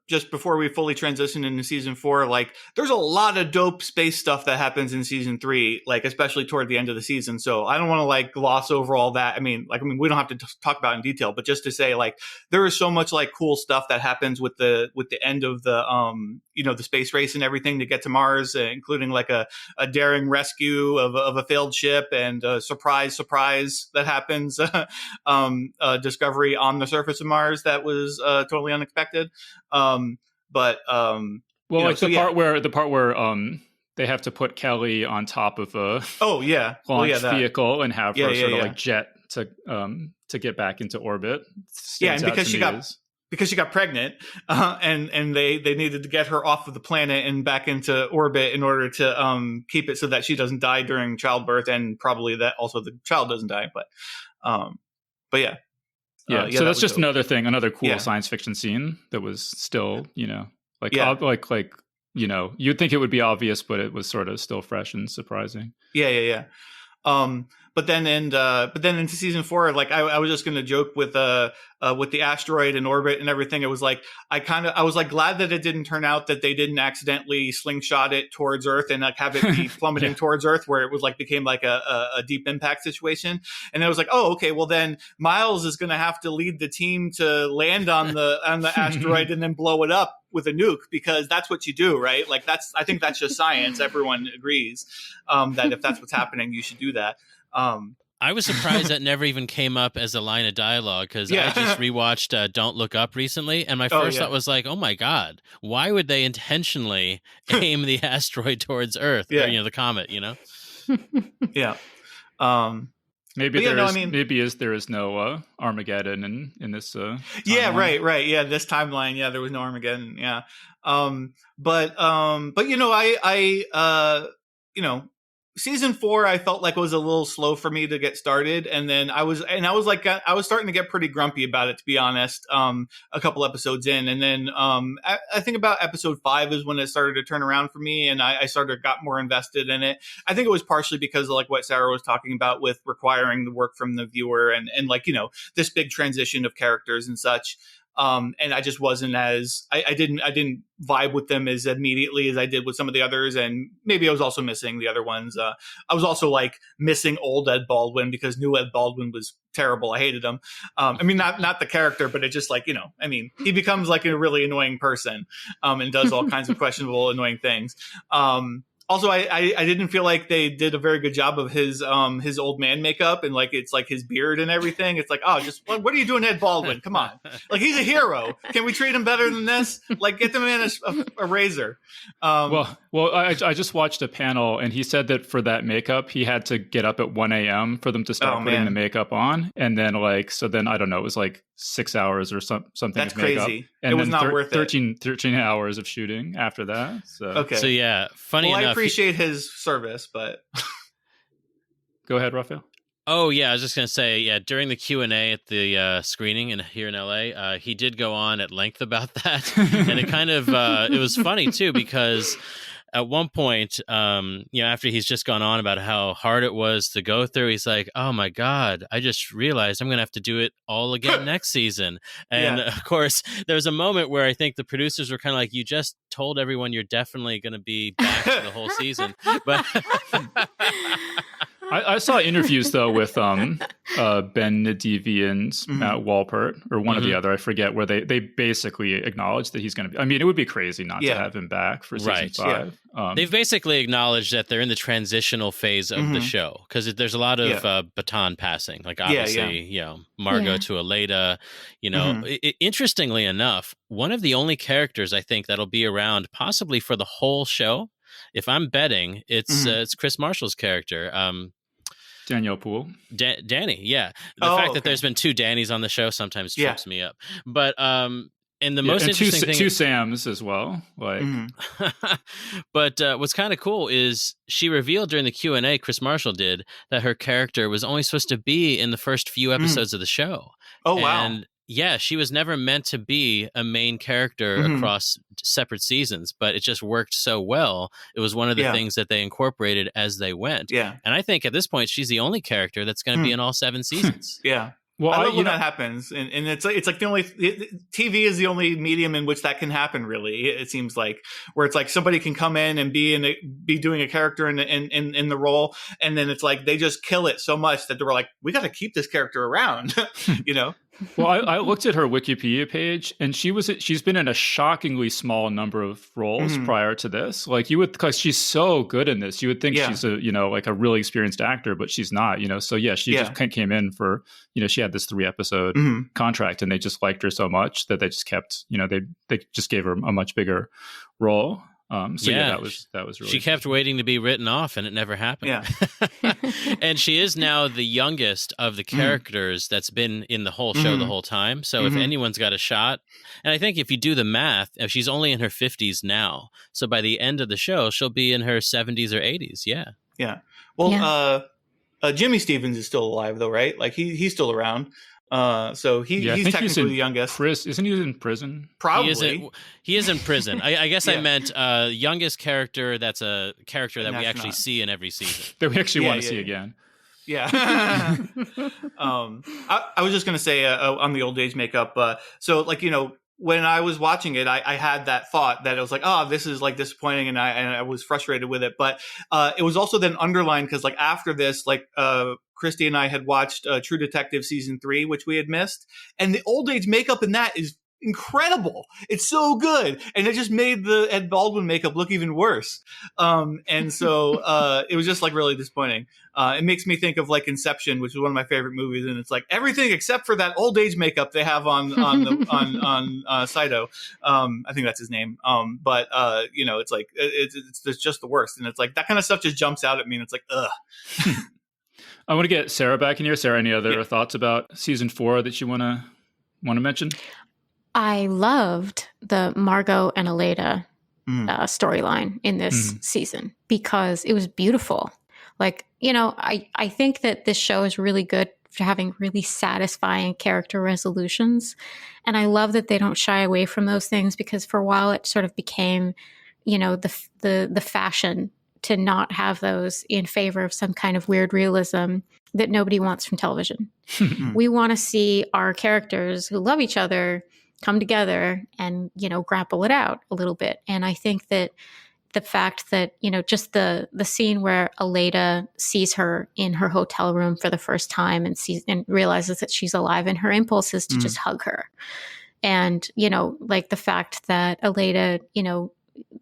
just before we fully transition into season 4, like there's a lot of dope space stuff that happens in season 3, like especially toward the end of the season. So I don't want to like gloss over all that. I mean, we don't have to talk about it in detail, but just to say, like, there is so much like cool stuff that happens with the end of the the space race and everything to get to Mars, including like a daring rescue of a failed ship, and a surprise that happens, discovery on the surface of Mars that was totally unexpected. Part where they have to put Kelly on top of a launch vehicle and have her sort of like jet to get back into orbit. And because she got pregnant, and they needed to get her off of the planet and back into orbit in order to keep it so that she doesn't die during childbirth, and probably that also the child doesn't die. But yeah. So that's just another thing, another cool science fiction scene that was still, you'd think it would be obvious, but it was sort of still fresh and surprising. Yeah. But then into season 4, like I was just going to joke with the asteroid and orbit and everything. It was like I was like glad that it didn't turn out that they didn't accidentally slingshot it towards Earth and like have it be plummeting towards Earth, where it was like became like a deep impact situation. And I was like, oh, okay, well then Miles is going to have to lead the team to land on the asteroid and then blow it up with a nuke, because that's what you do, right? Like I think that's just science. Everyone agrees that if that's what's happening, you should do that. I was surprised that never even came up as a line of dialogue, because I just rewatched Don't Look Up recently, and my first thought was like, oh my God, why would they intentionally aim the asteroid towards Earth, or, the comet, Yeah. Maybe there is no Armageddon in this timeline. Right. Yeah, this timeline, there was no Armageddon. Yeah. But season 4, I felt like was a little slow for me to get started, and then I was starting to get pretty grumpy about it, to be honest. A couple episodes in, and then I think about episode 5 is when it started to turn around for me, and I got more invested in it. I think it was partially because of like what Sarah was talking about with requiring the work from the viewer, and like, you know, this big transition of characters and such. And I just wasn't as I didn't vibe with them as immediately as I did with some of the others, and maybe I was also missing the other ones. I was also like missing old Ed Baldwin because new Ed Baldwin was terrible. I hated him. I mean, not the character, but it just like, you know, I mean, he becomes like a really annoying person, and does all kinds of questionable, annoying things. Also, I didn't feel like they did a very good job of his old man makeup, and like it's like his beard and everything. It's like, oh, just what are you doing, Ed Baldwin? Come on, like he's a hero. Can we treat him better than this? Like get the man a razor. Well, I just watched a panel, and he said that for that makeup, he had to get up at 1 a.m. for them to start putting the makeup on, and then like then I don't know, it was like 6 hours or something. That's of makeup. crazy. And it was not worth 13 hours of shooting after that. So. Okay. So yeah, funny enough. I appreciate his service, but go ahead, Rafael. Oh yeah, I was just gonna say, yeah, during the Q&A at the screening here in LA, he did go on at length about that, and it kind of it was funny too, because at one point, after he's just gone on about how hard it was to go through, he's like, "Oh my God, I just realized I'm going to have to do it all again next season." And of course, there was a moment where I think the producers were kind of like, "You just told everyone you're definitely going to be back for the whole season," but. I saw interviews though with Ben Nadivi and Matt Walpert, or one or the other, I forget, where they basically acknowledged that he's going to be. I mean, it would be crazy not to have him back for season 5. Yeah. They've basically acknowledged that they're in the transitional phase of the show, because there's a lot of baton passing. Like obviously, you know, Margot to Aleda. You know, interestingly enough, one of the only characters I think that'll be around possibly for the whole show, if I'm betting, it's Chris Marshall's character. Danielle Poole. Danny, yeah. The fact that there's been 2 Dannys on the show sometimes trips me up. But and the most interesting thing, 2 Sams as well. Like, but what's kind of cool is she revealed during the Q&A, Chris Marshall did, that her character was only supposed to be in the first few episodes of the show. Oh wow! And yeah, she was never meant to be a main character across separate seasons, but it just worked so well. It was one of the things that they incorporated as they went. Yeah. And I think at this point, she's the only character that's going to be in all 7 seasons. Yeah. Well, I love when that happens, and it's like the only TV is the only medium in which that can happen. Really, it seems like, where it's like somebody can come in and be doing a character in the role, and then it's like they just kill it so much that they were like, we got to keep this character around, you know. Well, I looked at her Wikipedia page, and she's been in a shockingly small number of roles prior to this. Like because she's so good in this, you would think she's a like a really experienced actor, but she's not. You know, so she just came in for she had this 3 episode contract, and they just liked her so much that they just kept they just gave her a much bigger role. That was really. She kept waiting to be written off, and it never happened. Yeah, and she is now the youngest of the characters that's been in the whole show the whole time. So if anyone's got a shot, and I think if you do the math, if she's only in her 50s now, so by the end of the show, she'll be in her 70s or 80s. Yeah. Yeah. Well, Jimmy Stevens is still alive though, right? Like he's still around. So he's technically the youngest. Chris, isn't he in prison? Probably. He is in prison. I guess I meant youngest character. That's a character that we actually see in every season. That we actually want to see again. Yeah. I was just going to say on the old age makeup. So like, when I was watching it, I had that thought that it was like, oh, this is like disappointing. And I was frustrated with it. But it was also then underlined because like after this, like Christy and I had watched True Detective season 3, which we had missed. And the old age makeup in that is incredible. It's so good. And it just made the Ed Baldwin makeup look even worse. And so it was just like really disappointing. It makes me think of like Inception, which is one of my favorite movies. And it's like everything except for that old age makeup they have on Saito. I think that's his name. But it's like, it's just the worst. And it's like that kind of stuff just jumps out at me. And it's like, ugh. I want to get Sarah back in here. Sarah, any other thoughts about season 4 that you want to mention? I loved the Margot and Aleda storyline in this season because it was beautiful. Like, I think that this show is really good for having really satisfying character resolutions. And I love that they don't shy away from those things, because for a while it sort of became, the fashion to not have those in favor of some kind of weird realism that nobody wants from television. We want to see our characters who love each other come together and, grapple it out a little bit. And I think that the fact that, just the scene where Aleida sees her in her hotel room for the first time and realizes that she's alive, and her impulse is to just hug her. And, like the fact that Aleida,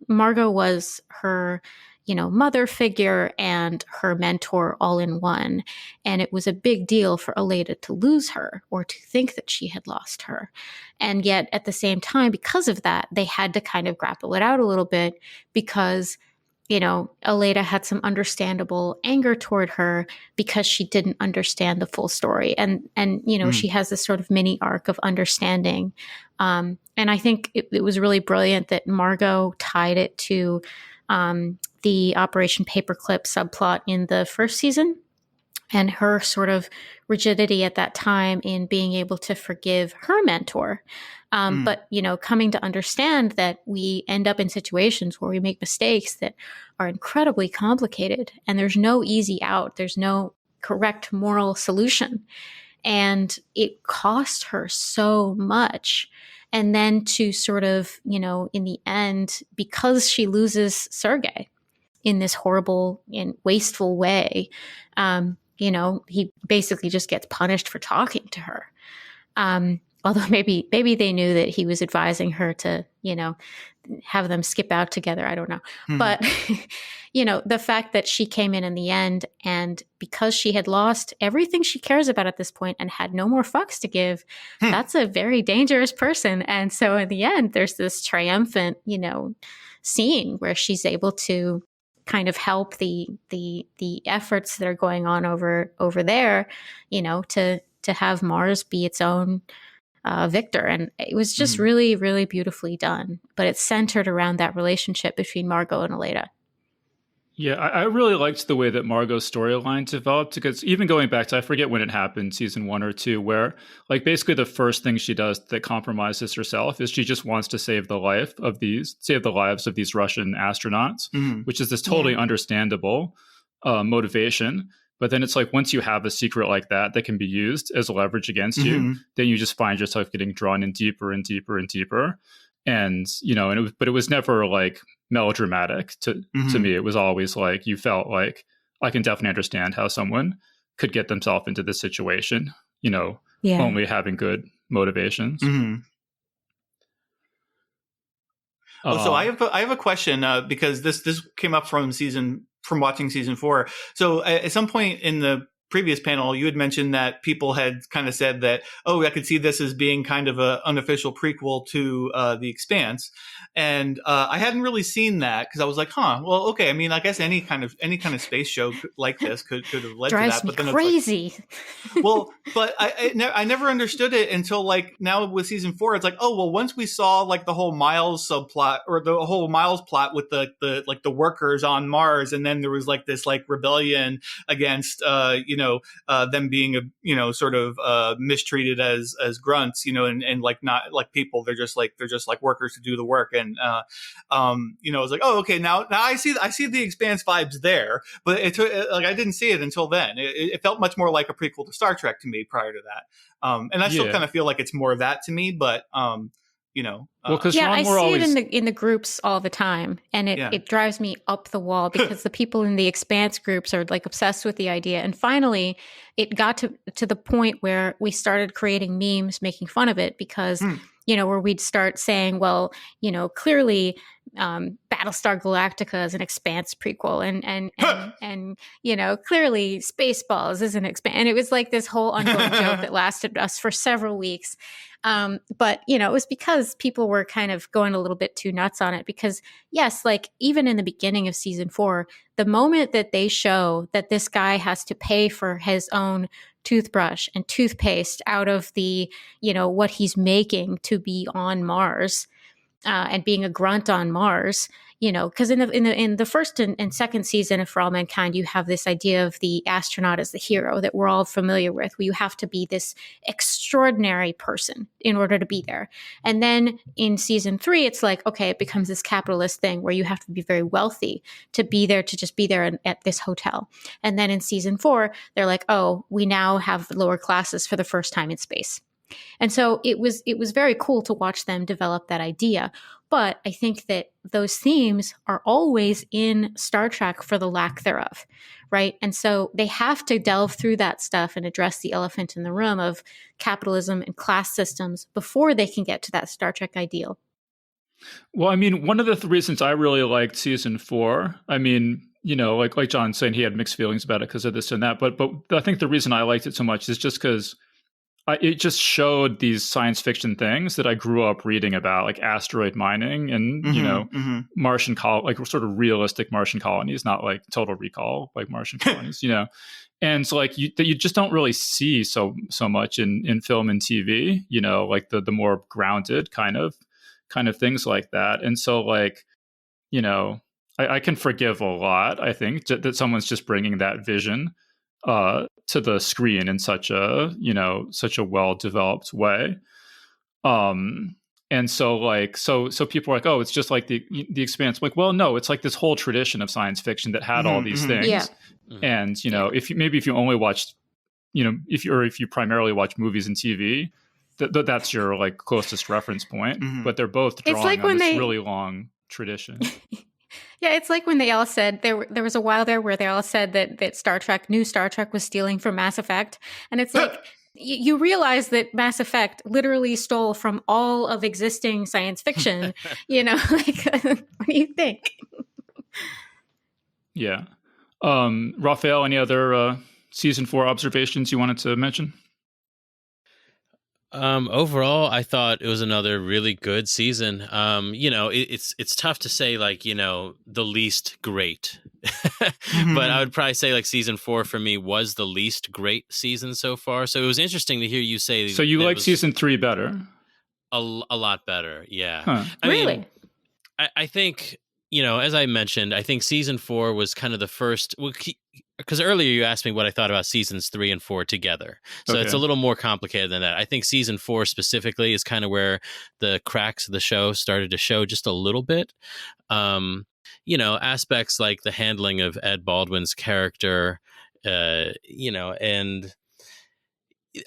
Margot was her, mother figure and her mentor all in one. And it was a big deal for Aleida to lose her or to think that she had lost her. And yet at the same time, because of that, they had to kind of grapple it out a little bit, because, Aleida had some understandable anger toward her because she didn't understand the full story. And she has this sort of mini arc of understanding. And I think it was really brilliant that Margot tied it to the Operation Paperclip subplot in the first season, and her sort of rigidity at that time in being able to forgive her mentor. But, coming to understand that we end up in situations where we make mistakes that are incredibly complicated, and there's no easy out. There's no correct moral solution. And it cost her so much. And then to sort of, in the end, because she loses Sergei in this horrible and wasteful way, he basically just gets punished for talking to her. Although maybe they knew that he was advising her to, have them skip out together. I don't know. But, the fact that she came in the end, and because she had lost everything she cares about at this point and had no more fucks to give, that's a very dangerous person. And so in the end, there's this triumphant, scene where she's able to kind of help the efforts that are going on over there, to have Mars be its own victor. And it was just really, really beautifully done. But it's centered around that relationship between Margot and Aleida. Yeah, I really liked the way that Margot's storyline developed, because even going back to, I forget when it happened, season 1 or 2, where like basically the first thing she does that compromises herself is she just wants to save the lives of these Russian astronauts, which is this totally understandable motivation. But then it's like, once you have a secret like that can be used as leverage against you, then you just find yourself getting drawn in deeper and deeper and deeper. And, but it was never like melodramatic to me. It was always like, you felt like, I can definitely understand how someone could get themselves into this situation, only having good motivations. So I have a question, because this came up from watching season 4. So at some point in the previous panel, you had mentioned that people had kind of said that, I could see this as being kind of an unofficial prequel to The Expanse. And I hadn't really seen that, because I was like, well, okay. I mean, I guess any kind of space show like this could have led to that. But then crazy. It's like, well, but I never understood it until like now with season 4. It's like, once we saw like the whole Miles subplot, or the whole Miles plot with the workers on Mars, and then there was like this like rebellion against them being sort of mistreated as grunts, and like not like people. They're just like workers to do the work. And I was like, okay, now I see the Expanse vibes there, but I didn't see it until then. It felt much more like a prequel to Star Trek to me prior to that. And I still kind of feel like it's more of that to me, but well, because I see it in the groups all the time, and it drives me up the wall, because the people in the Expanse groups are like obsessed with the idea. And finally, it got to the point where we started creating memes making fun of it, because where we'd start saying, well, clearly Battlestar Galactica is an Expanse prequel, and clearly Spaceballs is an Expanse. And it was like this whole ongoing joke that lasted us for several weeks. But it was because people were kind of going a little bit too nuts on it, because yes, like even in the beginning of season 4, the moment that they show that this guy has to pay for his own toothbrush and toothpaste out of the, what he's making to be on Mars, and being a grunt on Mars, because in the first and second season of For All Mankind, you have this idea of the astronaut as the hero that we're all familiar with, where you have to be this extraordinary person in order to be there. And then in season 3, it's like, okay, it becomes this capitalist thing where you have to be very wealthy to be there, to just be there at this hotel. And then in season 4, they're like, oh, we now have lower classes for the first time in space. And so it was very cool to watch them develop that idea. But I think that those themes are always in Star Trek for the lack thereof, right? And so they have to delve through that stuff and address the elephant in the room of capitalism and class systems before they can get to that Star Trek ideal. Well, I mean, one of the reasons I really liked season 4, I mean, like John's saying, he had mixed feelings about it because of this and that. But I think the reason I liked it so much is just because it just showed these science fiction things that I grew up reading about, like asteroid mining and, Martian like sort of realistic Martian colonies, not like Total Recall, like Martian colonies, And so like that you just don't really see so much in film and TV, like the more grounded kind of things like that. And so like, I can forgive a lot, I think, that someone's just bringing that vision to the screen in such a well-developed way. And so like, so people are like, oh, it's just like the Expanse. I'm like, well, no, it's like this whole tradition of science fiction that had all these things. Yeah. And, if you only watched, if you primarily watch movies and TV, that's your like closest reference point, but they're both drawing on this really long tradition. Yeah, it's like when they all said there was a while there where they all said that new Star Trek was stealing from Mass Effect, and it's like you realize that Mass Effect literally stole from all of existing science fiction. Like what do you think? Yeah, Rafael, any other season 4 observations you wanted to mention? Overall, I thought it was another really good season. It's tough to say like, the least great, but I would probably say like season 4 for me was the least great season so far. So it was interesting to hear you say. So you like season 3 better? A lot better. Yeah. Huh. I really? mean, I think, as I mentioned, I think season 4 was kind of the first, because earlier you asked me what I thought about seasons 3 and 4 together. So It's a little more complicated than that. I think season 4 specifically is kind of where the cracks of the show started to show just a little bit. Aspects like the handling of Ed Baldwin's character, and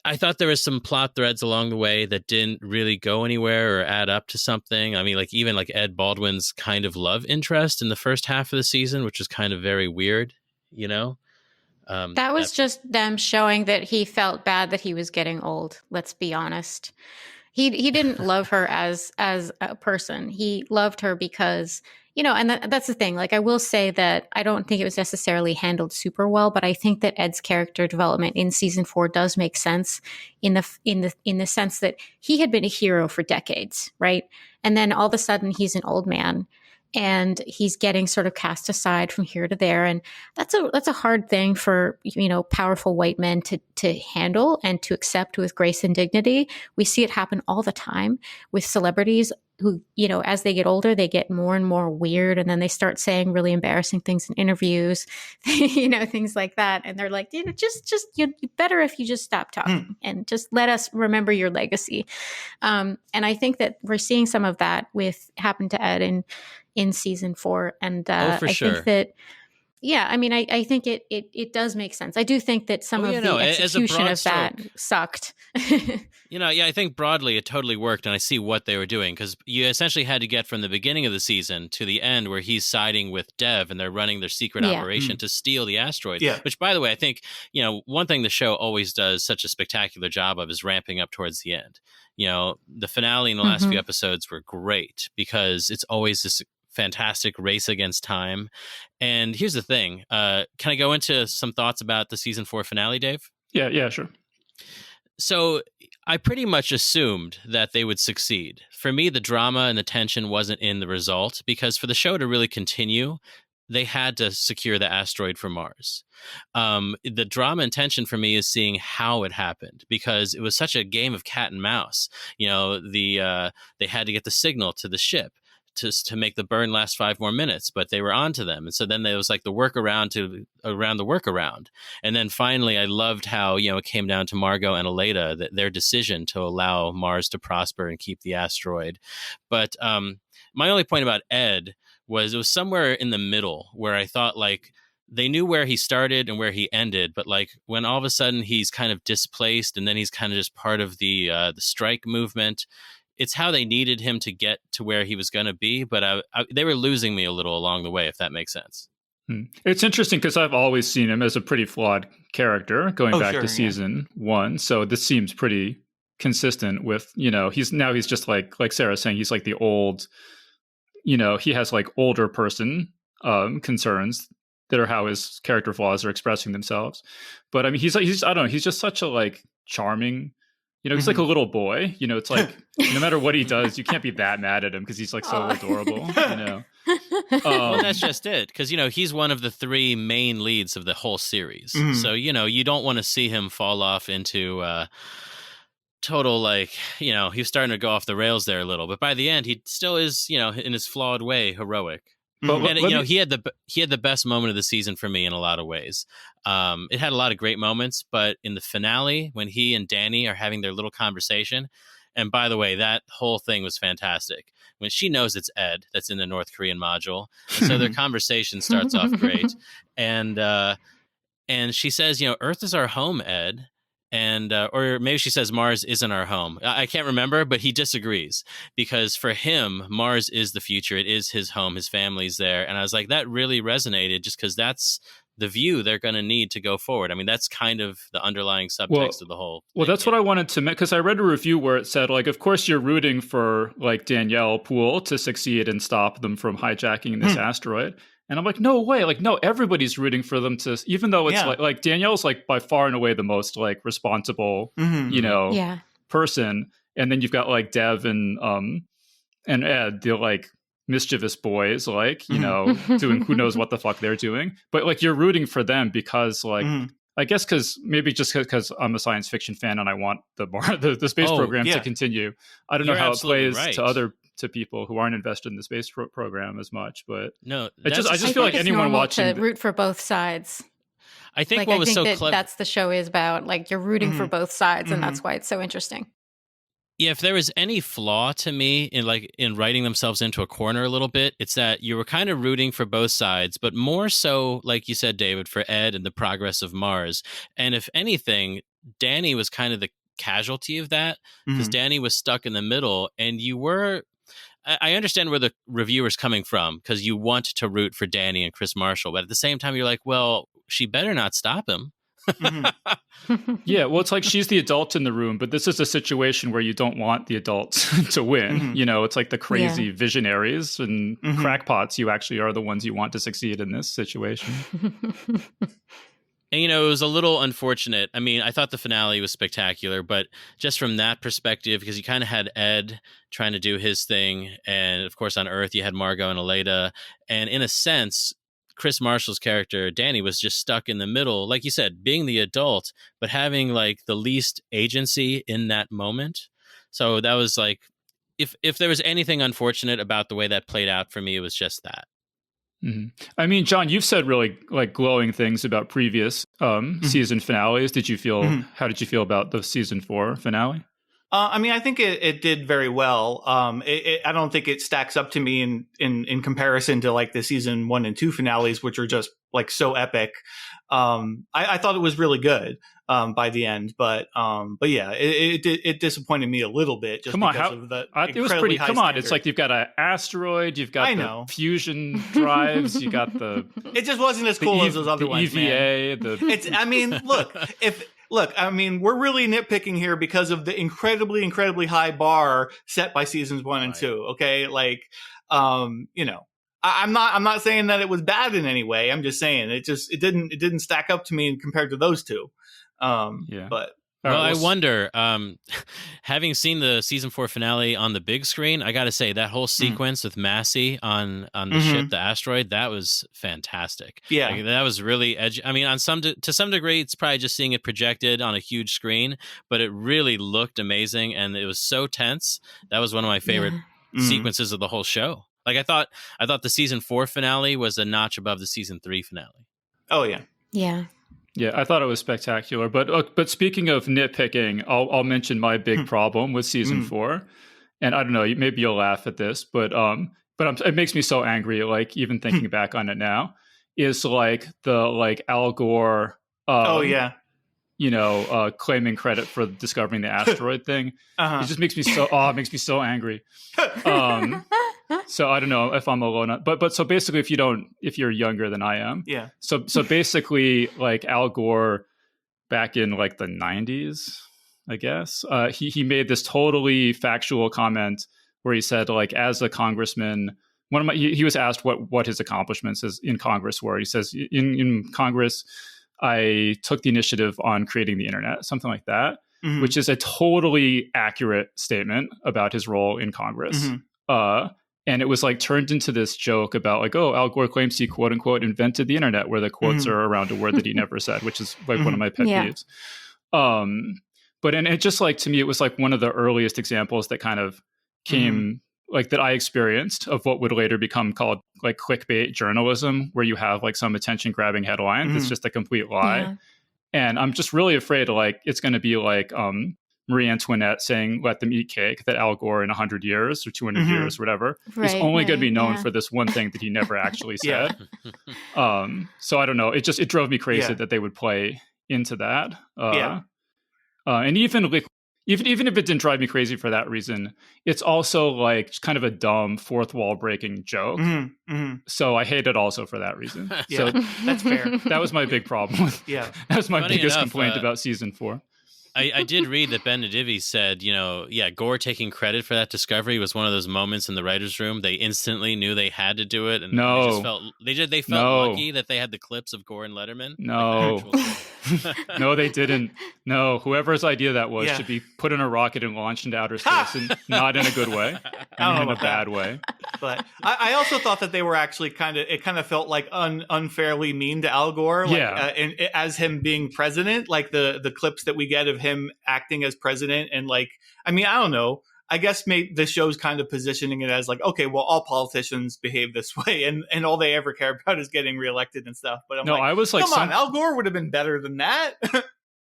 I thought there was some plot threads along the way that didn't really go anywhere or add up to something. I mean, like even like Ed Baldwin's kind of love interest in the first half of the season, which was kind of very weird. That was just them showing that he felt bad that he was getting old. Let's be honest. He didn't love her as a person. He loved her because, and that's the thing. Like, I will say that I don't think it was necessarily handled super well, but I think that Ed's character development in season 4 does make sense in the sense that he had been a hero for decades, right? And then all of a sudden he's an old man. And he's getting sort of cast aside from here to there. And that's a hard thing for, powerful white men to handle and to accept with grace and dignity. We see it happen all the time with celebrities who, as they get older, they get more and more weird. And then they start saying really embarrassing things in interviews, things like that. And they're like, just you better if you just stop talking and just let us remember your legacy. And I think that we're seeing some of that happen to Ed in season 4. And for sure. think that, I think it does make sense. I do think that some of the execution of that sucked. I think broadly it totally worked, and I see what they were doing, because you essentially had to get from the beginning of the season to the end where he's siding with Dev and they're running their secret operation to steal the asteroid. Yeah. Which, by the way, I think, one thing the show always does such a spectacular job of is ramping up towards the end. The finale in the last few episodes were great because it's always this fantastic race against time. And here's the thing. Can I go into some thoughts about the season 4 finale, Dave? Yeah, sure. So I pretty much assumed that they would succeed. For me, the drama and the tension wasn't in the result, because for the show to really continue, they had to secure the asteroid for Mars. The drama and tension for me is seeing how it happened, because it was such a game of cat and mouse. They had to get the signal to the ship to make the burn last 5 more minutes, but they were onto them. And so then there was like the workaround around the workaround. And then finally, I loved how, it came down to Margot and Aleda, their decision to allow Mars to prosper and keep the asteroid. But my only point about Ed was it was somewhere in the middle where I thought like they knew where he started and where he ended, but like when all of a sudden he's kind of displaced and then he's kind of just part of the strike movement. It's how they needed him to get to where he was going to be, but they were losing me a little along the way, if that makes sense. It's interesting because I've always seen him as a pretty flawed character going back to season 1. So this seems pretty consistent with, he's just like Sarah's saying, he's like the old, he has like older person concerns that are how his character flaws are expressing themselves. But I mean, he's I don't know, he's just such a like charming, he's like a little boy, it's like no matter what he does, you can't be that mad at him because he's like so adorable, Well, that's just it. Because, he's one of the 3 main leads of the whole series. So, you don't want to see him fall off into total, like, he's starting to go off the rails there a little. But by the end, he still is, in his flawed way, heroic. But he had the best moment of the season for me in a lot of ways. It had a lot of great moments, but in the finale, when he and Danny are having their little conversation, and by the way, that whole thing was fantastic. When she knows it's Ed that's in the North Korean module, and so their conversation starts off great, and she says, Earth is our home, Ed. And or maybe she says Mars isn't our home. I can't remember, but he disagrees because for him, Mars is the future. It is his home. His family's there. And I was like, that really resonated just because that's the view they're going to need to go forward. I mean, that's kind of the underlying subtext of the whole thing. Well, that's what I wanted to make, because I read a review where it said, like, of course you're rooting for like Danielle Poole to succeed and stop them from hijacking this asteroid. And I'm like, no way. Like, no, everybody's rooting for them to, even though it's like Danielle's like by far and away the most like responsible, person. And then you've got like Dev and Ed, the like mischievous boys, like, doing who knows what the fuck they're doing. But like, you're rooting for them because like, I guess because maybe just because I'm a science fiction fan and I want the space program to continue. I don't know how it plays to people who aren't invested in the space program as much, but no, I just feel like anyone watching to root for both sides. I think what was so clever, that's the show is about, like you're rooting for both sides, and that's why it's so interesting. Yeah, if there was any flaw to me in writing themselves into a corner a little bit, it's that you were kind of rooting for both sides, but more so, like you said, David, for Ed and the progress of Mars. And if anything, Danny was kind of the casualty of that because Danny was stuck in the middle, and you were. I understand where the reviewer's coming from because you want to root for Danny and Chris Marshall, but at the same time, you're like, well, she better not stop him. Yeah, well, it's like she's the adult in the room, but this is a situation where you don't want the adults to win. It's like the crazy visionaries and crackpots. You actually are the ones you want to succeed in this situation. And, it was a little unfortunate. I mean, I thought the finale was spectacular, but just from that perspective, because you kind of had Ed trying to do his thing. And of course, on Earth, you had Margot and Aleda. And in a sense, Chris Marshall's character, Danny, was just stuck in the middle, like you said, being the adult, but having like the least agency in that moment. So that was like, if there was anything unfortunate about the way that played out for me, it was just that. I mean, John, you've said really like glowing things about previous season finales. How did you feel about the season 4 finale? I mean, I think it did very well. I don't think it stacks up to me in comparison to like the season 1 and 2 finales, which are just like so epic. I thought it was really good by the end, but yeah, it disappointed me a little bit just because of the it was pretty. Come on, it's like you've got an asteroid, you've got the fusion drives, you got the. It just wasn't as cool as those other ones. EVA, It's. I mean, look, I mean, we're really nitpicking here because of the incredibly, incredibly high bar set by seasons 1 and 2. Okay, like, I'm not saying that it was bad in any way. I'm just saying it didn't stack up to me compared to those two. But well, I wonder, having seen the season 4 finale on the big screen, I got to say that whole sequence with Massey on the ship, the asteroid, that was fantastic. Yeah, like, that was really edgy. I mean, to some degree, it's probably just seeing it projected on a huge screen, but it really looked amazing, and it was so tense. That was one of my favorite sequences of the whole show. Like I thought the season 4 finale was a notch above the season 3 finale. Oh yeah. Yeah. Yeah, I thought it was spectacular. But speaking of nitpicking, I'll mention my big problem with season 4. And I don't know, maybe you'll laugh at this, but it makes me so angry. Like even thinking back on it now, is like the Al Gore. Oh yeah. Claiming credit for discovering the asteroid thing. It just makes me so angry. So I don't know if I'm alone, but so basically, if you're younger than I am, yeah. So basically, like Al Gore back in like the 90s, I guess, he made this totally factual comment where he said, like, as a congressman, he was asked what his accomplishments in Congress were. He says, in Congress, I took the initiative on creating the internet, something like that, which is a totally accurate statement about his role in Congress. And it was like turned into this joke about like, oh, Al Gore claims he quote unquote invented the internet, where the quotes are around a word that he never said, which is like one of my pet peeves. And it just like, to me, it was like one of the earliest examples that kind of came like that I experienced of what would later become called like clickbait journalism, where you have like some attention grabbing headline that's just a complete lie. Yeah. And I'm just really afraid like it's going to be like Marie Antoinette saying, let them eat cake, that Al Gore in 100 years or 200 years or whatever is only going to be known for this one thing that he never actually said. So I don't know. It drove me crazy that they would play into that. And even if it didn't drive me crazy for that reason, it's also like kind of a dumb fourth wall breaking joke. So I hate it also for that reason. So that's fair. That was my big problem. That was my biggest complaint about season 4. I did read that Ben Nadivi said, Gore taking credit for that discovery was one of those moments in the writer's room. They instantly knew they had to do it. And they felt lucky that they had the clips of Gore and Letterman. No, no, they didn't. No, whoever's idea that was should be put in a rocket and launched into outer space, and not in a good way. I mean, in a bad way. But I also thought that they were actually kind of felt like unfairly mean to Al Gore. Like, and as him being president, like the clips that we get of him acting as president, and like, I mean, I don't know. I guess the show's kind of positioning it as like, okay, well, all politicians behave this way, and all they ever care about is getting reelected and stuff. But I was like, come on, Al Gore would have been better than that.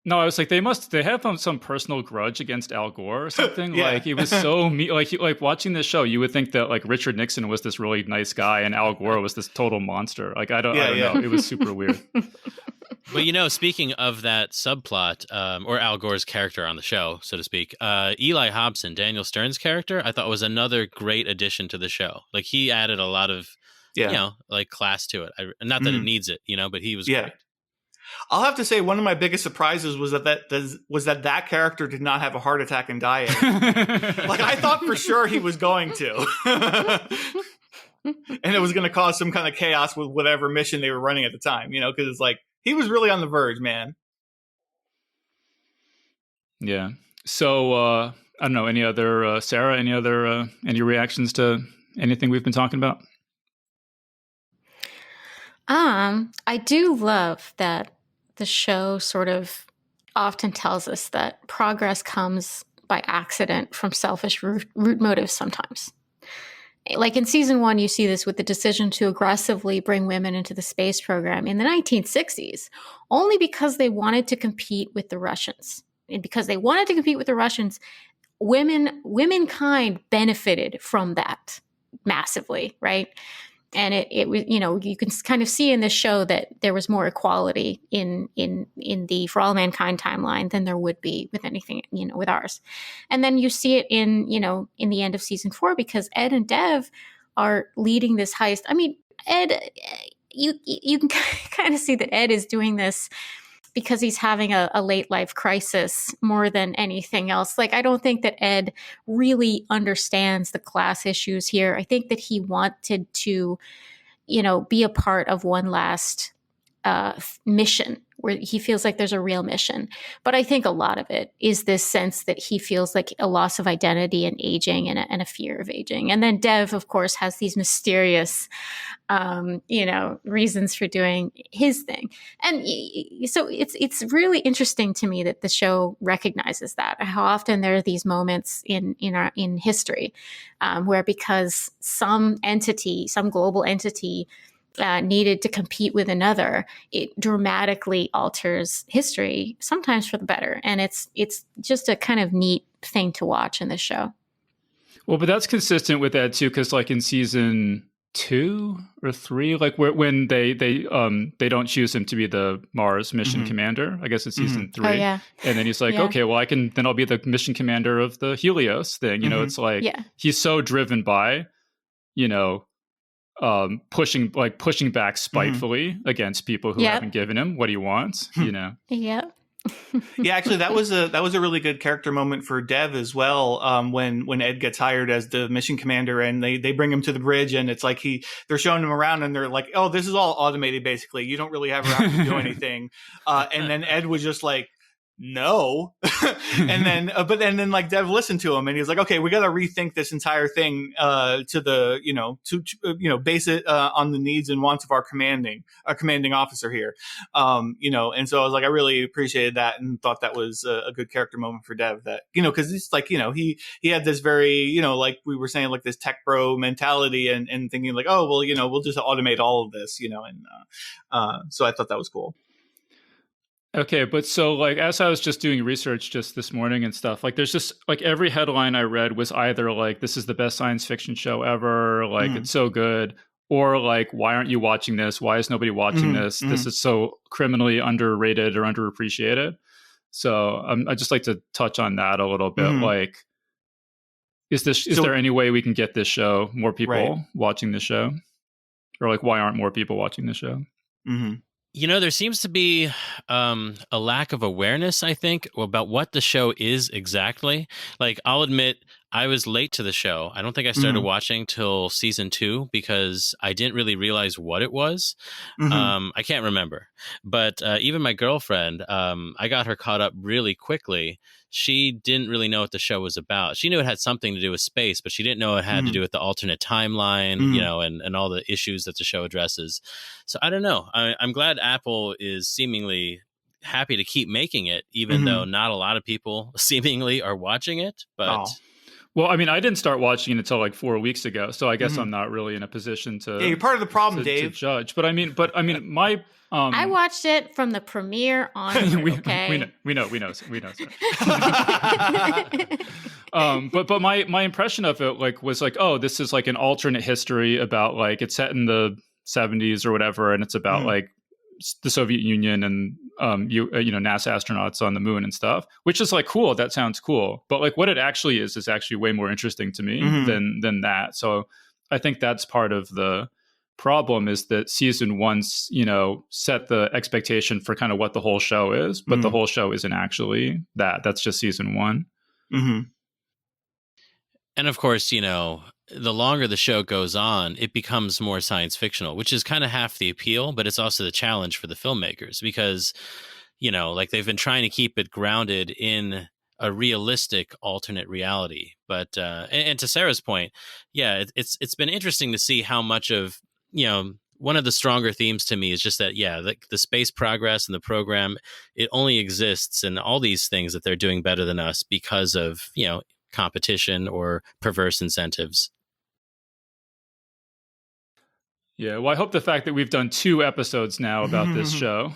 No, I was like, they have some personal grudge against Al Gore or something. Like it was so like watching this show, you would think that like Richard Nixon was this really nice guy and Al Gore was this total monster. Like I don't know. It was super weird. But speaking of that subplot, or Al Gore's character on the show, so to speak, Eli Hobson, Daniel Stern's character, I thought was another great addition to the show. Like he added a lot of, like class to it. Not that it needs it, but he was great. I'll have to say one of my biggest surprises was that character did not have a heart attack and die. Like I thought for sure he was going to. And it was going to cause some kind of chaos with whatever mission they were running at the time, because it's like, he was really on the verge, man. Yeah. So, I don't know, any other, Sarah, any reactions to anything we've been talking about? I do love that the show sort of often tells us that progress comes by accident from selfish root motives sometimes. Like in season 1, you see this with the decision to aggressively bring women into the space program in the 1960s, only because they wanted to compete with the Russians. And because they wanted to compete with the Russians, womankind benefited from that massively, right? And it was, you can kind of see in this show that there was more equality in the For All Mankind timeline than there would be with anything, with ours. And then you see it in the end of season 4, because Ed and Dev are leading this heist. I mean, Ed, you can kind of see that Ed is doing this because he's having a late life crisis more than anything else. Like, I don't think that Ed really understands the class issues here. I think that he wanted to, be a part of one last mission where he feels like there's a real mission. But I think a lot of it is this sense that he feels like a loss of identity and aging and a fear of aging. And then Dev, of course, has these mysterious, reasons for doing his thing. And so it's really interesting to me that the show recognizes that, how often there are these moments in history where because some global entity needed to compete with another, it dramatically alters history, sometimes for the better. And it's just a kind of neat thing to watch in this show. Well, but that's consistent with that too, because like in season 2 or 3, like when they don't choose him to be the Mars mission commander. I guess it's season 3. Oh, yeah. And then he's like, okay, well, I'll be the mission commander of the Helios thing. You know, it's like he's so driven by, pushing back spitefully against people who haven't given him what he wants. Yeah. Yeah, actually, that was a really good character moment for Dev as well. When Ed gets hired as the mission commander, and they bring him to the bridge, and it's like they're showing him around, and they're like, "Oh, this is all automated, basically. You don't really ever have to do anything." And then Ed was just like, "No," and then like Dev listened to him, and he was like, "Okay, we got to rethink this entire thing to base it on the needs and wants of our commanding officer here." And so I was like, I really appreciated that and thought that was a good character moment for Dev, that because it's like he had this very like we were saying, like this tech bro mentality and thinking like, oh well, we'll just automate all of this, and so I thought that was cool. Okay, but so like as I was just doing research just this morning and stuff, like there's just like every headline I read was either like this is the best science fiction show ever, like it's so good, or like why aren't you watching this? Why is nobody watching this? This is so criminally underrated or underappreciated. So I just like to touch on that a little bit. Like, is there any way we can get this show more people watching this show, or like why aren't more people watching this show? There seems to be a lack of awareness, I think, about what the show is exactly. Like, I'll admit, I was late to the show. I don't think I started watching till season 2 because I didn't really realize what it was. I can't remember. But even my girlfriend, I got her caught up really quickly. She didn't really know what the show was about. She knew it had something to do with space, but she didn't know it had to do with the alternate timeline, and all the issues that the show addresses. So I don't know. I'm glad Apple is seemingly happy to keep making it, even though not a lot of people seemingly are watching it. But well, I mean, I didn't start watching it until like 4 weeks ago, so I guess I'm not really in a position to. Yeah, you're part of the problem, Dave. To judge, but I mean, my. I watched it from the premiere on. Okay, we know. But my impression of it was like, oh, this is like an alternate history about like it's set in the 70s or whatever, and it's about like the Soviet Union and NASA astronauts on the moon and stuff, which is like cool. That sounds cool, but like what it actually is actually way more interesting to me than that. So I think that's part of the problem, is that season 1, set the expectation for kind of what the whole show is, but the whole show isn't actually that. That's just season 1. And of course, the longer the show goes on, it becomes more science fictional, which is kind of half the appeal, but it's also the challenge for the filmmakers because, like they've been trying to keep it grounded in a realistic alternate reality. But and to Sarah's point, yeah, it's been interesting to see how much of one of the stronger themes to me is just that, the space progress and the program, it only exists and all these things that they're doing better than us because of, competition or perverse incentives. Yeah, well, I hope the fact that we've done 2 episodes now about this show,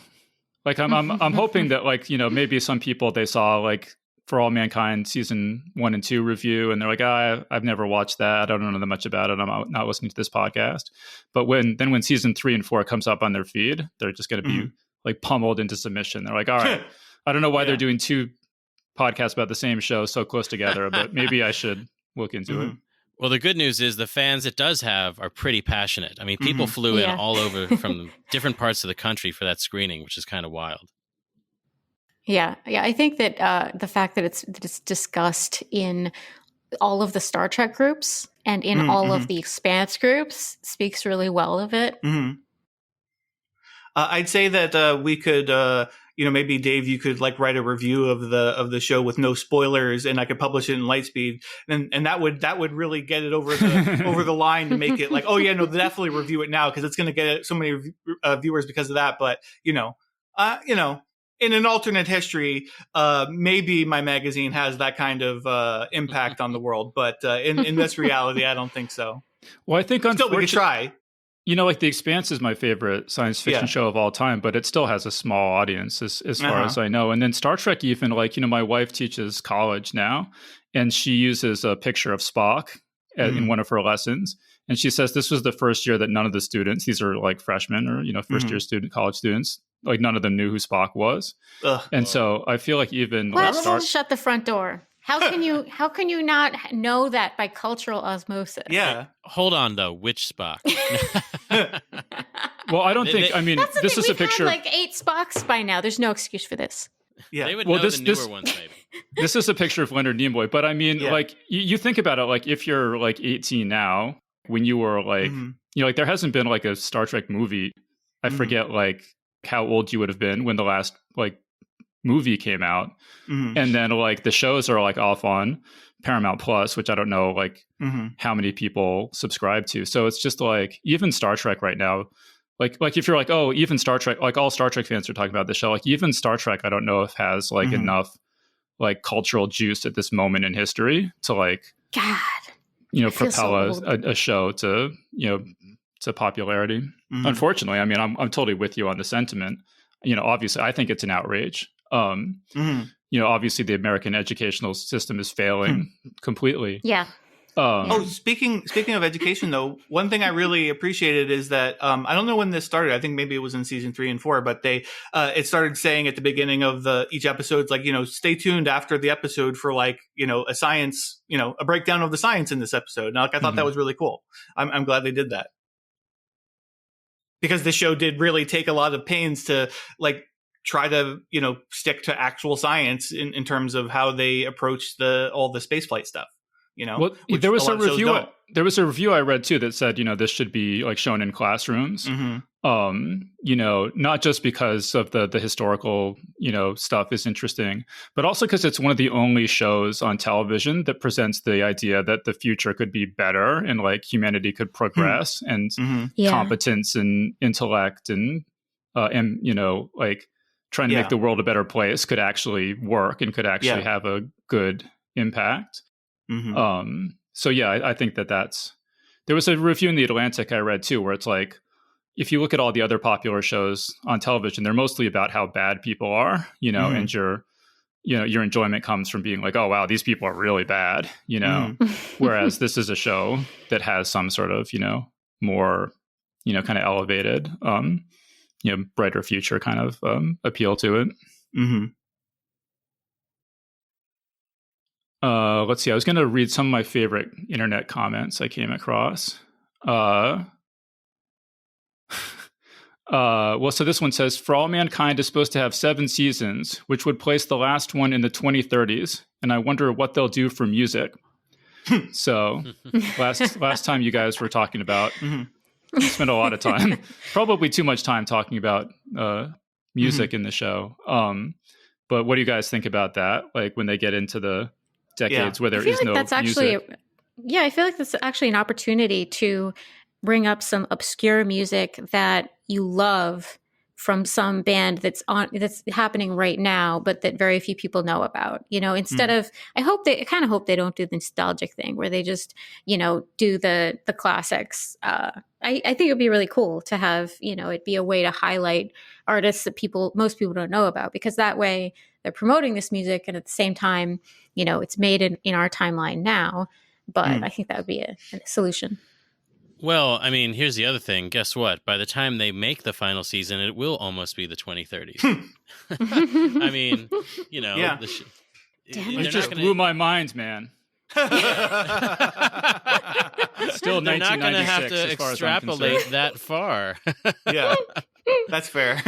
like I'm hoping that like, maybe some people, they saw like For All Mankind season 1 and 2 review, and they're like, I've never watched that. I don't know that much about it. I'm not listening to this podcast. But when season 3 and 4 comes up on their feed, they're just going to be like pummeled into submission. They're like, all right, I don't know why they're doing 2 podcasts about the same show so close together, but maybe I should look into it. Well, the good news is the fans it does have are pretty passionate. I mean, people flew in all over from different parts of the country for that screening, which is kind of wild. Yeah. I think that the fact that it's discussed in all of the Star Trek groups and in all of the Expanse groups speaks really well of it. I'd say that we could, maybe Dave, you could like write a review of the show with no spoilers, and I could publish it in Lightspeed, and that would really get it over the line to make it like, oh yeah, no, definitely review it now because it's going to get so many viewers because of that. But in an alternate history, maybe my magazine has that kind of impact on the world, but in this reality, I don't think so. Well, I think still we could try. Like The Expanse is my favorite science fiction show of all time, but it still has a small audience as far as I know. And then Star Trek, even my wife teaches college now, and she uses a picture of Spock in one of her lessons. And she says this was the first year that none of the students, these are like freshmen or, first year college students, like none of them knew who Spock was. So I feel like even shut the front door. How can you not know that by cultural osmosis? Yeah. Wait, hold on though, which Spock? Well, I don't think. I mean, this is a picture. We've had like 8 Spocks by now. There's no excuse for this. Yeah, they would know the newer ones maybe. This is a picture of Leonard Nimoy, but I mean, like you think about it, like if you're like 18 now, when you were like, like there hasn't been like a Star Trek movie. I forget like how old you would have been when the last like movie came out, and then like the shows are like off on Paramount Plus, which I don't know like how many people subscribe to. So it's just like even Star Trek right now, like if you're like, oh, even Star Trek, like all Star Trek fans are talking about the show, like even Star Trek, I don't know if has like enough like cultural juice at this moment in history to like propel a show to to popularity. Unfortunately, I mean, I'm totally with you on the sentiment. Obviously, I think it's an outrage. Obviously the American educational system is failing completely. Yeah. Speaking of education though, one thing I really appreciated is that I don't know when this started. I think maybe it was in season 3 and 4, but they it started saying at the beginning of each episode, like, stay tuned after the episode for like, a science, a breakdown of the science in this episode. And like, I thought that was really cool. I'm glad they did that. Because the show did really take a lot of pains to like try to, stick to actual science in terms of how they approach all the spaceflight stuff. Well, there was a review I read too that said, this should be like shown in classrooms. Not just because of the historical, stuff is interesting, but also because it's one of the only shows on television that presents the idea that the future could be better and like humanity could progress and competence and intellect and like trying to make the world a better place could actually work and could actually have a good impact. So I think there was a review in The Atlantic I read too, where it's like, if you look at all the other popular shows on television, they're mostly about how bad people are, and your enjoyment comes from being like, oh wow, these people are really bad, whereas this is a show that has some sort of, more, kind of elevated, brighter future kind of appeal to it. Let's see. I was going to read some of my favorite internet comments I came across. So this one says, For All Mankind is supposed to have 7 seasons, which would place the last one in the 2030s. And I wonder what they'll do for music. So last time you guys were talking about, spent a lot of time, probably too much time talking about music in the show. But what do you guys think about that? Like when they get into the decades where there is no music. I feel like that's actually an opportunity to bring up some obscure music that you love from some band that's happening right now, but that very few people know about. Instead of, I kind of hope they don't do the nostalgic thing where they just, do the classics. I think it would be really cool to have, it be a way to highlight artists that most people don't know about, because that way they're promoting this music and at the same time, it's made in our timeline now. But I think that would be a solution. Well, I mean, here's the other thing. Guess what? By the time they make the final season, it will almost be the 2030s. I mean, it just blew my mind, man. Still 1996. They're not going to have to extrapolate that far. Yeah, that's fair.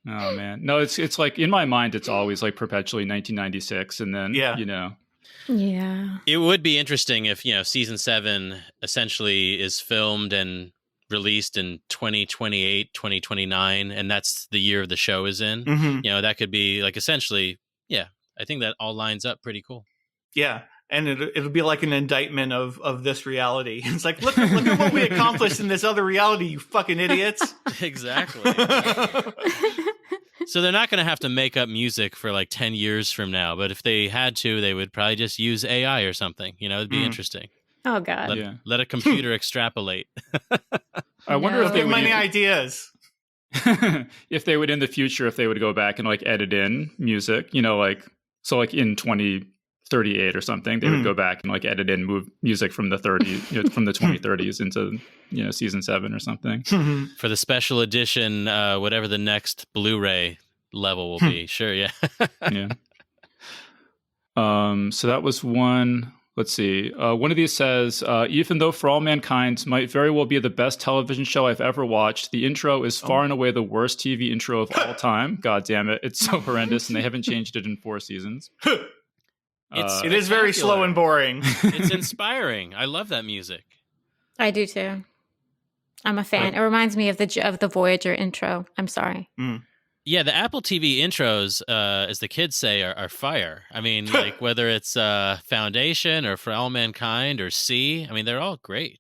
Oh man, no, it's like in my mind, it's always like perpetually 1996, and then Yeah. It would be interesting if, season 7 essentially is filmed and released in 2028, 2029, and that's the year the show is in. Mhm. That could be like essentially, yeah, I think that all lines up pretty cool. Yeah. And it'll be like an indictment of this reality. It's like, look at what we accomplished in this other reality, you fucking idiots. Exactly. So they're not going to have to make up music for like 10 years from now, but if they had to, they would probably just use AI or something. It'd be interesting. Oh God. Let a computer extrapolate. I wonder if they Give would many ideas. if they would in the future, if they would go back and like edit in music, like in 2038 or something, they would go back and like edit in music from the 30s, from the 2030s into season 7 or something. For the special edition, whatever the next Blu-ray level will be. Sure, yeah. Yeah. So that was one. Let's see. One of these says, even though For All Mankind might very well be the best television show I've ever watched, the intro is far and away the worst TV intro of all time. God damn it. It's so horrendous, and they haven't changed it in 4 seasons. It is very slow and boring. It's inspiring. I love that music. I do too. I'm a fan. It reminds me of the Voyager intro. I'm sorry. Yeah, the Apple TV intros, as the kids say, are fire. I mean, like whether it's Foundation or For All Mankind or C, I mean, they're all great.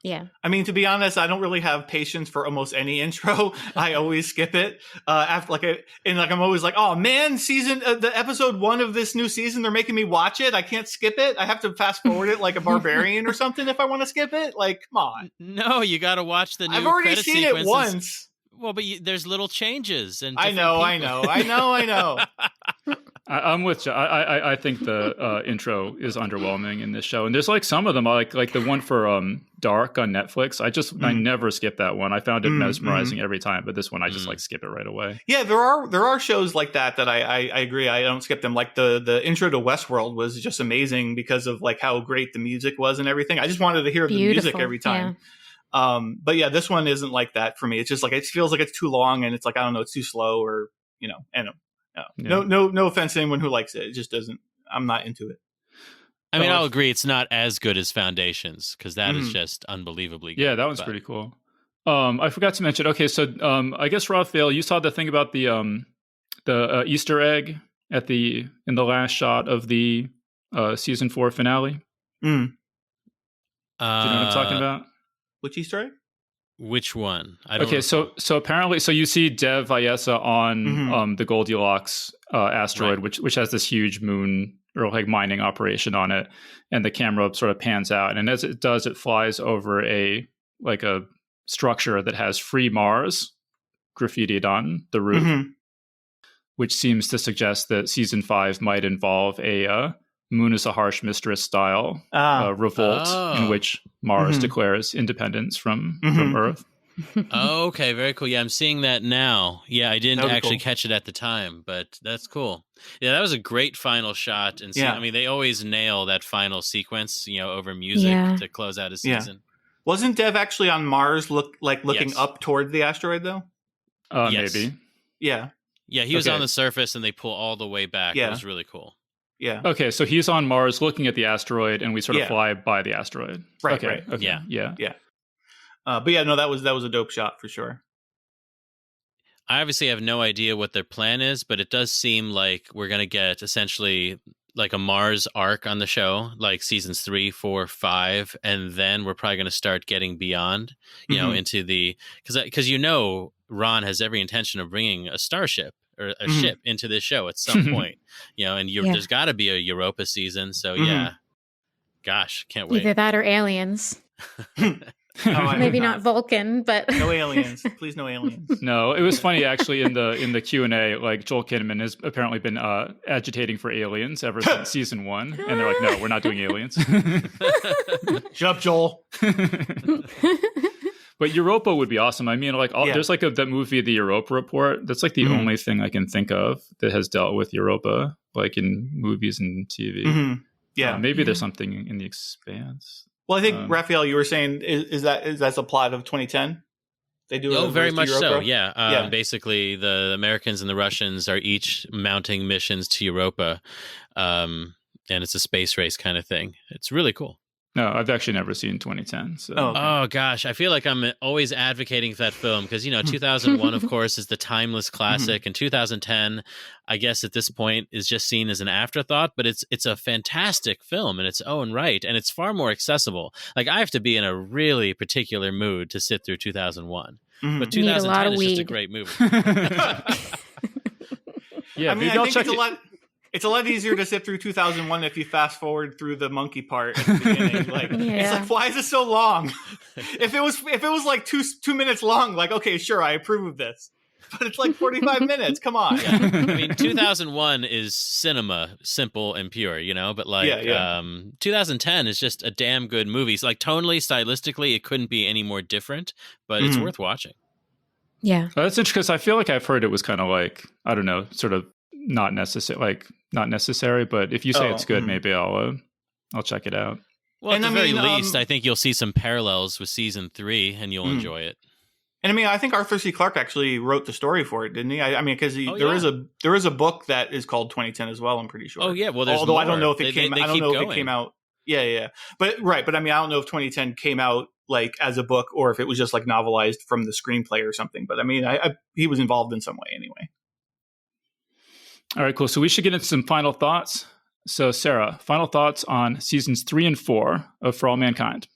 Yeah. I mean, to be honest, I don't really have patience for almost any intro. I always skip it. I'm always like, oh man, the episode 1 of this new season, they're making me watch it. I can't skip it. I have to fast forward it like a barbarian or something if I want to skip it. Like, come on. No, you got to watch the new. I've already credit seen sequences. it once. Well, but there's little changes, and I know. I'm with you. I think the intro is underwhelming in this show, and there's like some of them, like the one for Dark on Netflix. I never skip that one. I found it mesmerizing every time, but this one I just like skip it right away. Yeah, there are shows like that I agree. I don't skip them. Like the intro to Westworld was just amazing because of like how great the music was and everything. I just wanted to hear the music every time. Yeah. But yeah, this one isn't like that for me. It's just like, it feels like it's too long and it's like, I don't know, it's too slow or, no offense to anyone who likes it. It just doesn't, I'm not into it. I mean, I'll agree. It's not as good as Foundations because that is just unbelievably good. Yeah, that one's pretty cool. I forgot to mention. Okay. So, I guess Rafael, you saw the thing about the Easter egg in the last shot of the, season 4 finale. Do you know what I'm talking about? Which Easter egg? Which one? I don't. Okay, so apparently, you see Dev Vallesa on the Goldilocks asteroid, right, which has this huge moon or like mining operation on it, and the camera sort of pans out, and as it does, it flies over a structure that has "Free Mars" graffitied on the roof, which seems to suggest that season 5 might involve a Moon is a Harsh Mistress style revolt in which Mars declares independence from Earth. Oh, okay, very cool. Yeah, I'm seeing that now. Yeah, I didn't actually catch it at the time, but that's cool. Yeah, that was a great final shot. And I mean, they always nail that final sequence, over music to close out a season. Yeah. Wasn't Dev actually on Mars looking up toward the asteroid though? Yes. Maybe. Yeah. Yeah, he was on the surface and they pull all the way back. Yeah. It was really cool. Yeah. Okay, so he's on Mars looking at the asteroid, and we sort of fly by the asteroid. Right. Okay. Right. Okay. Yeah. But yeah, no, that was a dope shot for sure. I obviously have no idea what their plan is, but it does seem like we're going to get essentially like a Mars arc on the show, like seasons 3, 4, 5, and then we're probably going to start getting beyond, into the because Ron has every intention of bringing a starship or a ship into this show at some point, and there's got to be a Europa season. So gosh, can't wait. Either that or aliens. Maybe not Vulcan, but no aliens. Please, no aliens. No, it was funny actually in the Q&A. Like Joel Kinnaman has apparently been agitating for aliens ever since season 1, and they're like, "No, we're not doing aliens." Shut up, Joel. But Europa would be awesome. I mean, there's like that movie, The Europa Report. That's like the only thing I can think of that has dealt with Europa, like in movies and TV. Yeah, maybe there's something in The Expanse. Well, I think Rafael, you were saying is that a plot of 2010? They do. Oh, very much so. Yeah. Basically, the Americans and the Russians are each mounting missions to Europa, and it's a space race kind of thing. It's really cool. No, I've actually never seen 2010. So. Oh, okay. Oh gosh, I feel like I'm always advocating for that film because 2001, of course, is the timeless classic, and 2010, I guess at this point, is just seen as an afterthought. But it's a fantastic film in its own right, and it's far more accessible. Like I have to be in a really particular mood to sit through 2001, but Need a lot 2010 of is just a weed. great movie. Yeah, I mean, maybe I I'll think check it's it. a lot. It's a lot easier to sit through 2001 if you fast forward through the monkey part at the beginning. Like, it's Yeah. like, why is it so long? If it was like 2 minutes long, like, okay, sure, I approve of this. But it's like 45 minutes. Come on. Yeah. I mean, 2001 is cinema, simple and pure, But like, Yeah. 2010 is just a damn good movie. So like, tonally, stylistically, it couldn't be any more different. But it's worth watching. Yeah. That's interesting because I feel like I've heard it was kind of like, I don't know, sort of not necessary. But if you say it's good, maybe I'll check it out. Well, And at the I very mean, least, I think you'll see some parallels with season 3, and you'll enjoy it. And I mean, I think Arthur C. Clarke actually wrote the story for it, didn't he? I mean, because there is a book that is called 2010 as well. I'm pretty sure. Oh yeah, well, there's although more. I don't know if it came. They I don't keep know if going. it came out. Yeah. But I mean, I don't know if 2010 came out like as a book or if it was just like novelized from the screenplay or something. But I mean, he was involved in some way anyway. All right, cool. So we should get into some final thoughts. So Sarah, final thoughts on seasons 3 and 4 of For All Mankind.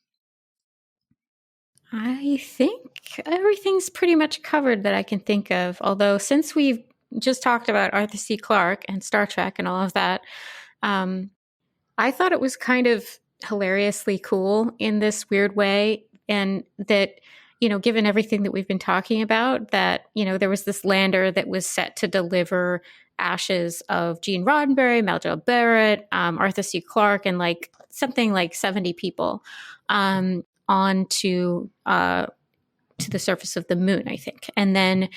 I think everything's pretty much covered that I can think of. Although since we've just talked about Arthur C. Clarke and Star Trek and all of that, I thought it was kind of hilariously cool in this weird way. And that, given everything that we've been talking about, that, there was this lander that was set to deliver ashes of Gene Roddenberry, Melville Barrett, Arthur C. Clarke, and like something like 70 people onto to the surface of the moon, I think. And then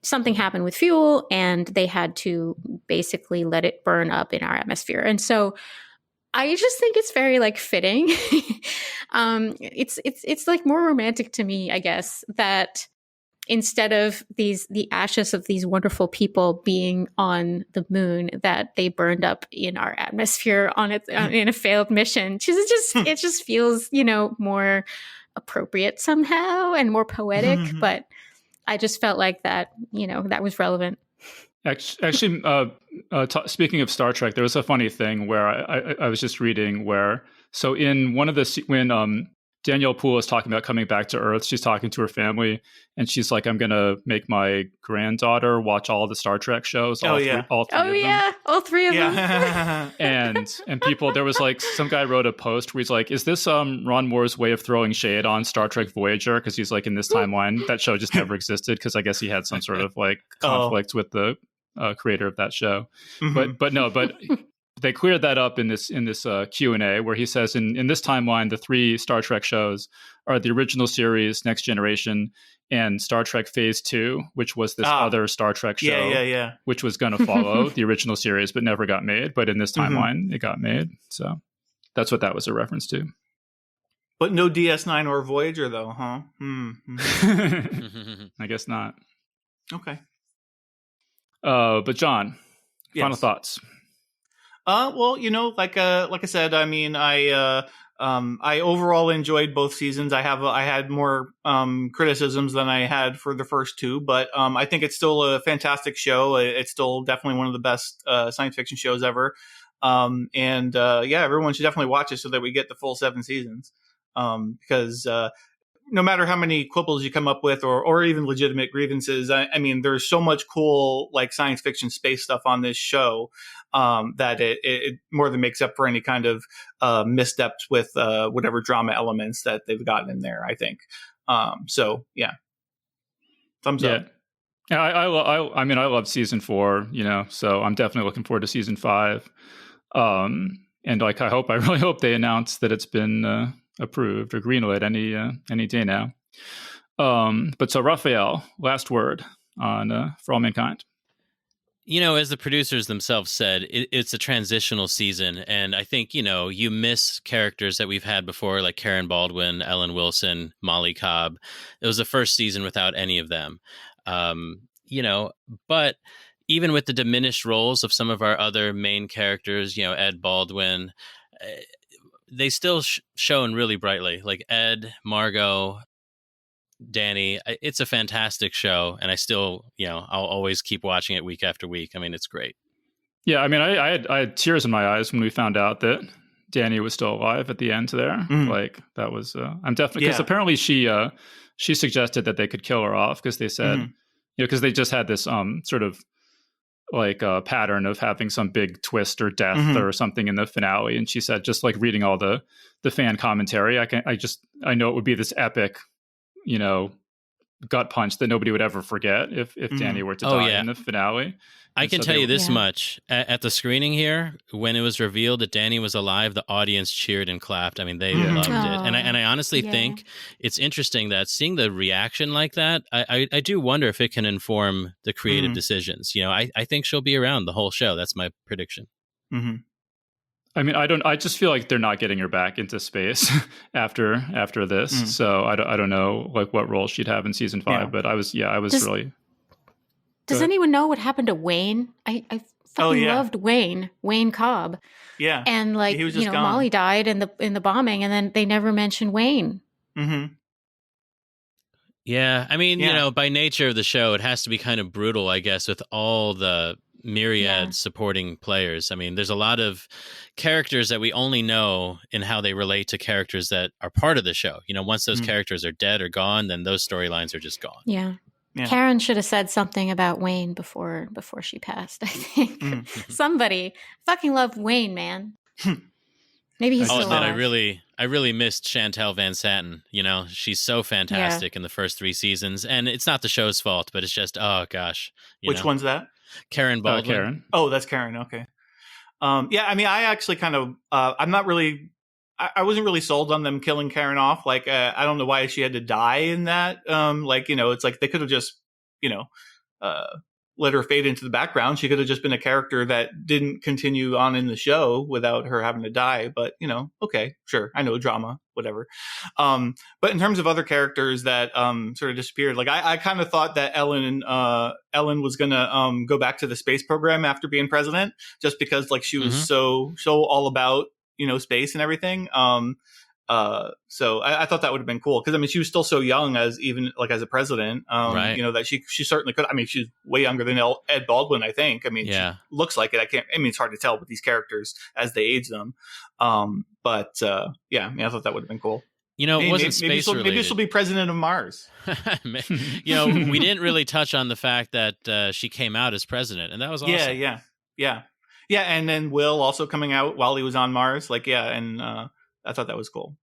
something happened with fuel, and they had to basically let it burn up in our atmosphere. And so I just think it's very like fitting. It's like more romantic to me, I guess, that instead of the ashes of these wonderful people being on the moon, that they burned up in our atmosphere in a failed mission. It just feels, more appropriate somehow and more poetic. But I just felt like that, that was relevant. Actually, speaking of Star Trek, there was a funny thing where I was just reading where, so in one of when Danielle Poole is talking about coming back to Earth, she's talking to her family, and she's like, I'm going to make my granddaughter watch all the Star Trek shows. All three of them. All three of them. and people, there was like, some guy wrote a post where he's like, is this Ron Moore's way of throwing shade on Star Trek Voyager? Because he's like, in this timeline, that show just never existed, because I guess he had some sort of like conflict with the creator of that show. But they cleared that up in this Q&A, where he says in this timeline, the 3 Star Trek shows are the original series, Next Generation, and Star Trek Phase 2, which was this other Star Trek show, which was going to follow the original series but never got made. But in this timeline, it got made. So that's what that was a reference to. But no DS9 or Voyager, though, huh? I guess not. Okay. But John, final thoughts. Well, like I said, I mean, I overall enjoyed both seasons. I had more criticisms than I had for the first 2, but I think it's still a fantastic show. It's still definitely one of the best science fiction shows ever. Everyone should definitely watch it so that we get the full 7 seasons. Because no matter how many quibbles you come up with or even legitimate grievances, I mean, there's so much cool like science fiction space stuff on this show that it more than makes up for any kind of missteps with whatever drama elements that they've gotten in there, I think. So yeah, thumbs up. Yeah, I mean, I love season 4, so I'm definitely looking forward to season 5. And like, I really hope they announce that it's been approved or greenlit any day now. But so Rafael, last word on For All Mankind. As the producers themselves said, it's a transitional season. And I think, you miss characters that we've had before, like Karen Baldwin, Ellen Wilson, Molly Cobb. It was the first season without any of them. But even with the diminished roles of some of our other main characters, Ed Baldwin, they still shone really brightly. Like Ed, Margot, Danny. It's a fantastic show, and I still, I'll always keep watching it week after week. I mean, it's great. Yeah, I mean, I had tears in my eyes when we found out that Danny was still alive at the end there. Like, that was, I'm definitely, because apparently she suggested that they could kill her off because they said, because they just had this sort of like pattern of having some big twist or death or something in the finale. And she said, just like reading all the fan commentary, I know it would be this epic, gut punch that nobody would ever forget if Danny were to die in the finale. I can tell you this much. At the screening here, when it was revealed that Danny was alive, the audience cheered and clapped. I mean, they loved it. And I honestly think it's interesting that seeing the reaction like that, I do wonder if it can inform the creative decisions. I think she'll be around the whole show. That's my prediction. I mean, I just feel like they're not getting her back into space after this. So I don't know like what role she'd have in season 5, but I was really. Does anyone know what happened to Wayne? I fucking loved Wayne Cobb. Yeah. And like, he was just gone. Molly died in the bombing, and then they never mentioned Wayne. Yeah. I mean, by nature of the show, it has to be kind of brutal, I guess, with all the myriad supporting players. I mean, there's a lot of characters that we only know in how they relate to characters that are part of the show. Once those characters are dead or gone, then those storylines are just gone. Yeah. Karen should have said something about Wayne before she passed, I think. Somebody fucking loved Wayne, man. Maybe he's still alive. I really missed Chantel Van Santen. She's so fantastic in the first 3 seasons, and it's not the show's fault, but it's just, oh gosh. Which one's that? Karen Baldwin. Karen. Oh, that's Karen. Okay. I mean, I actually kind of, I'm not really, I wasn't really sold on them killing Karen off. Like, I don't know why she had to die in that. It's like they could have just, let her fade into the background. She could have just been a character that didn't continue on in the show without her having to die. But, okay, sure. I know, drama, whatever. But in terms of other characters that sort of disappeared, like I kind of thought that Ellen was going to go back to the space program after being president, just because like she was so all about, space and everything. So I thought that would have been cool because I mean she was still so young as a president. Right. That she certainly could. I mean she's way younger than Ed Baldwin. I think. I mean she looks like it. I mean it's hard to tell with these characters as they age them. I mean I thought that would have been cool. It wasn't space related. Maybe she'll be president of Mars. We didn't really touch on the fact that she came out as president, and that was awesome. Yeah, and then Will also coming out while he was on Mars. I thought that was cool.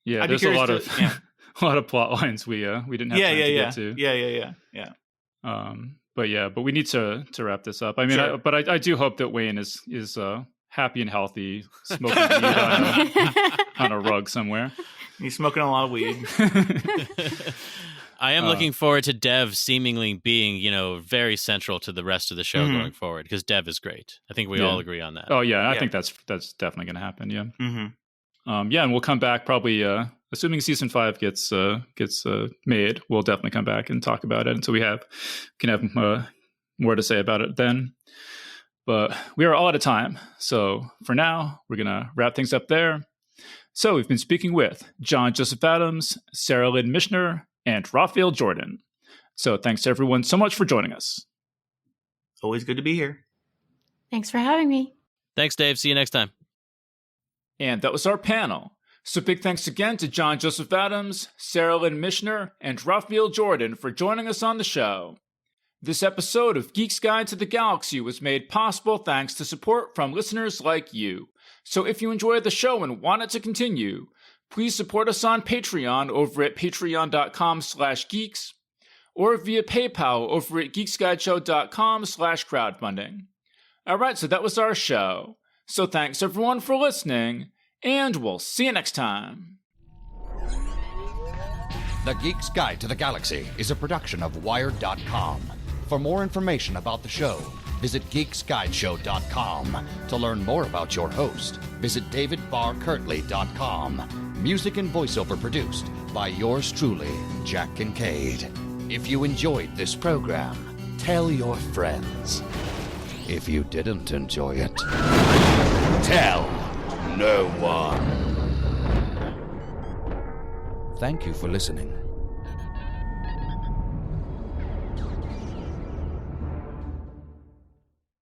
Yeah, there's a lot of plot lines we didn't have time to get to. Yeah. But we need to wrap this up. I mean, I do hope that Wayne is happy and healthy, smoking weed on a rug somewhere. He's smoking a lot of weed. I am looking forward to Dev seemingly being, very central to the rest of the show going forward because Dev is great. I think we all agree on that. Oh yeah, I think that's definitely going to happen. Yeah. And we'll come back probably, assuming season 5 gets made. We'll definitely come back and talk about it, and so can have more to say about it then. But we are all out of time, so for now we're gonna wrap things up there. So we've been speaking with John Joseph Adams, Sara Lynn Michener, and Rafael Jordan. So thanks to everyone so much for joining us. Always good to be here. Thanks for having me. Thanks, Dave. See you next time. And that was our panel. So big thanks again to John Joseph Adams, Sara Lynn Michener, and Rafael Jordan for joining us on the show. This episode of Geek's Guide to the Galaxy was made possible thanks to support from listeners like you. So if you enjoyed the show and want it to continue, please support us on Patreon over at patreon.com/geeks or via PayPal over at geeksguideshow.com/crowdfunding. All right, so that was our show. So thanks everyone for listening, and we'll see you next time. The Geek's Guide to the Galaxy is a production of Wired.com. For more information about the show, visit geeksguideshow.com. To learn more about your host, visit davidbarrkirtley.com. Music and voiceover produced by yours truly, Jack Kincaid. If you enjoyed this program, tell your friends. If you didn't enjoy it, tell no one. Thank you for listening.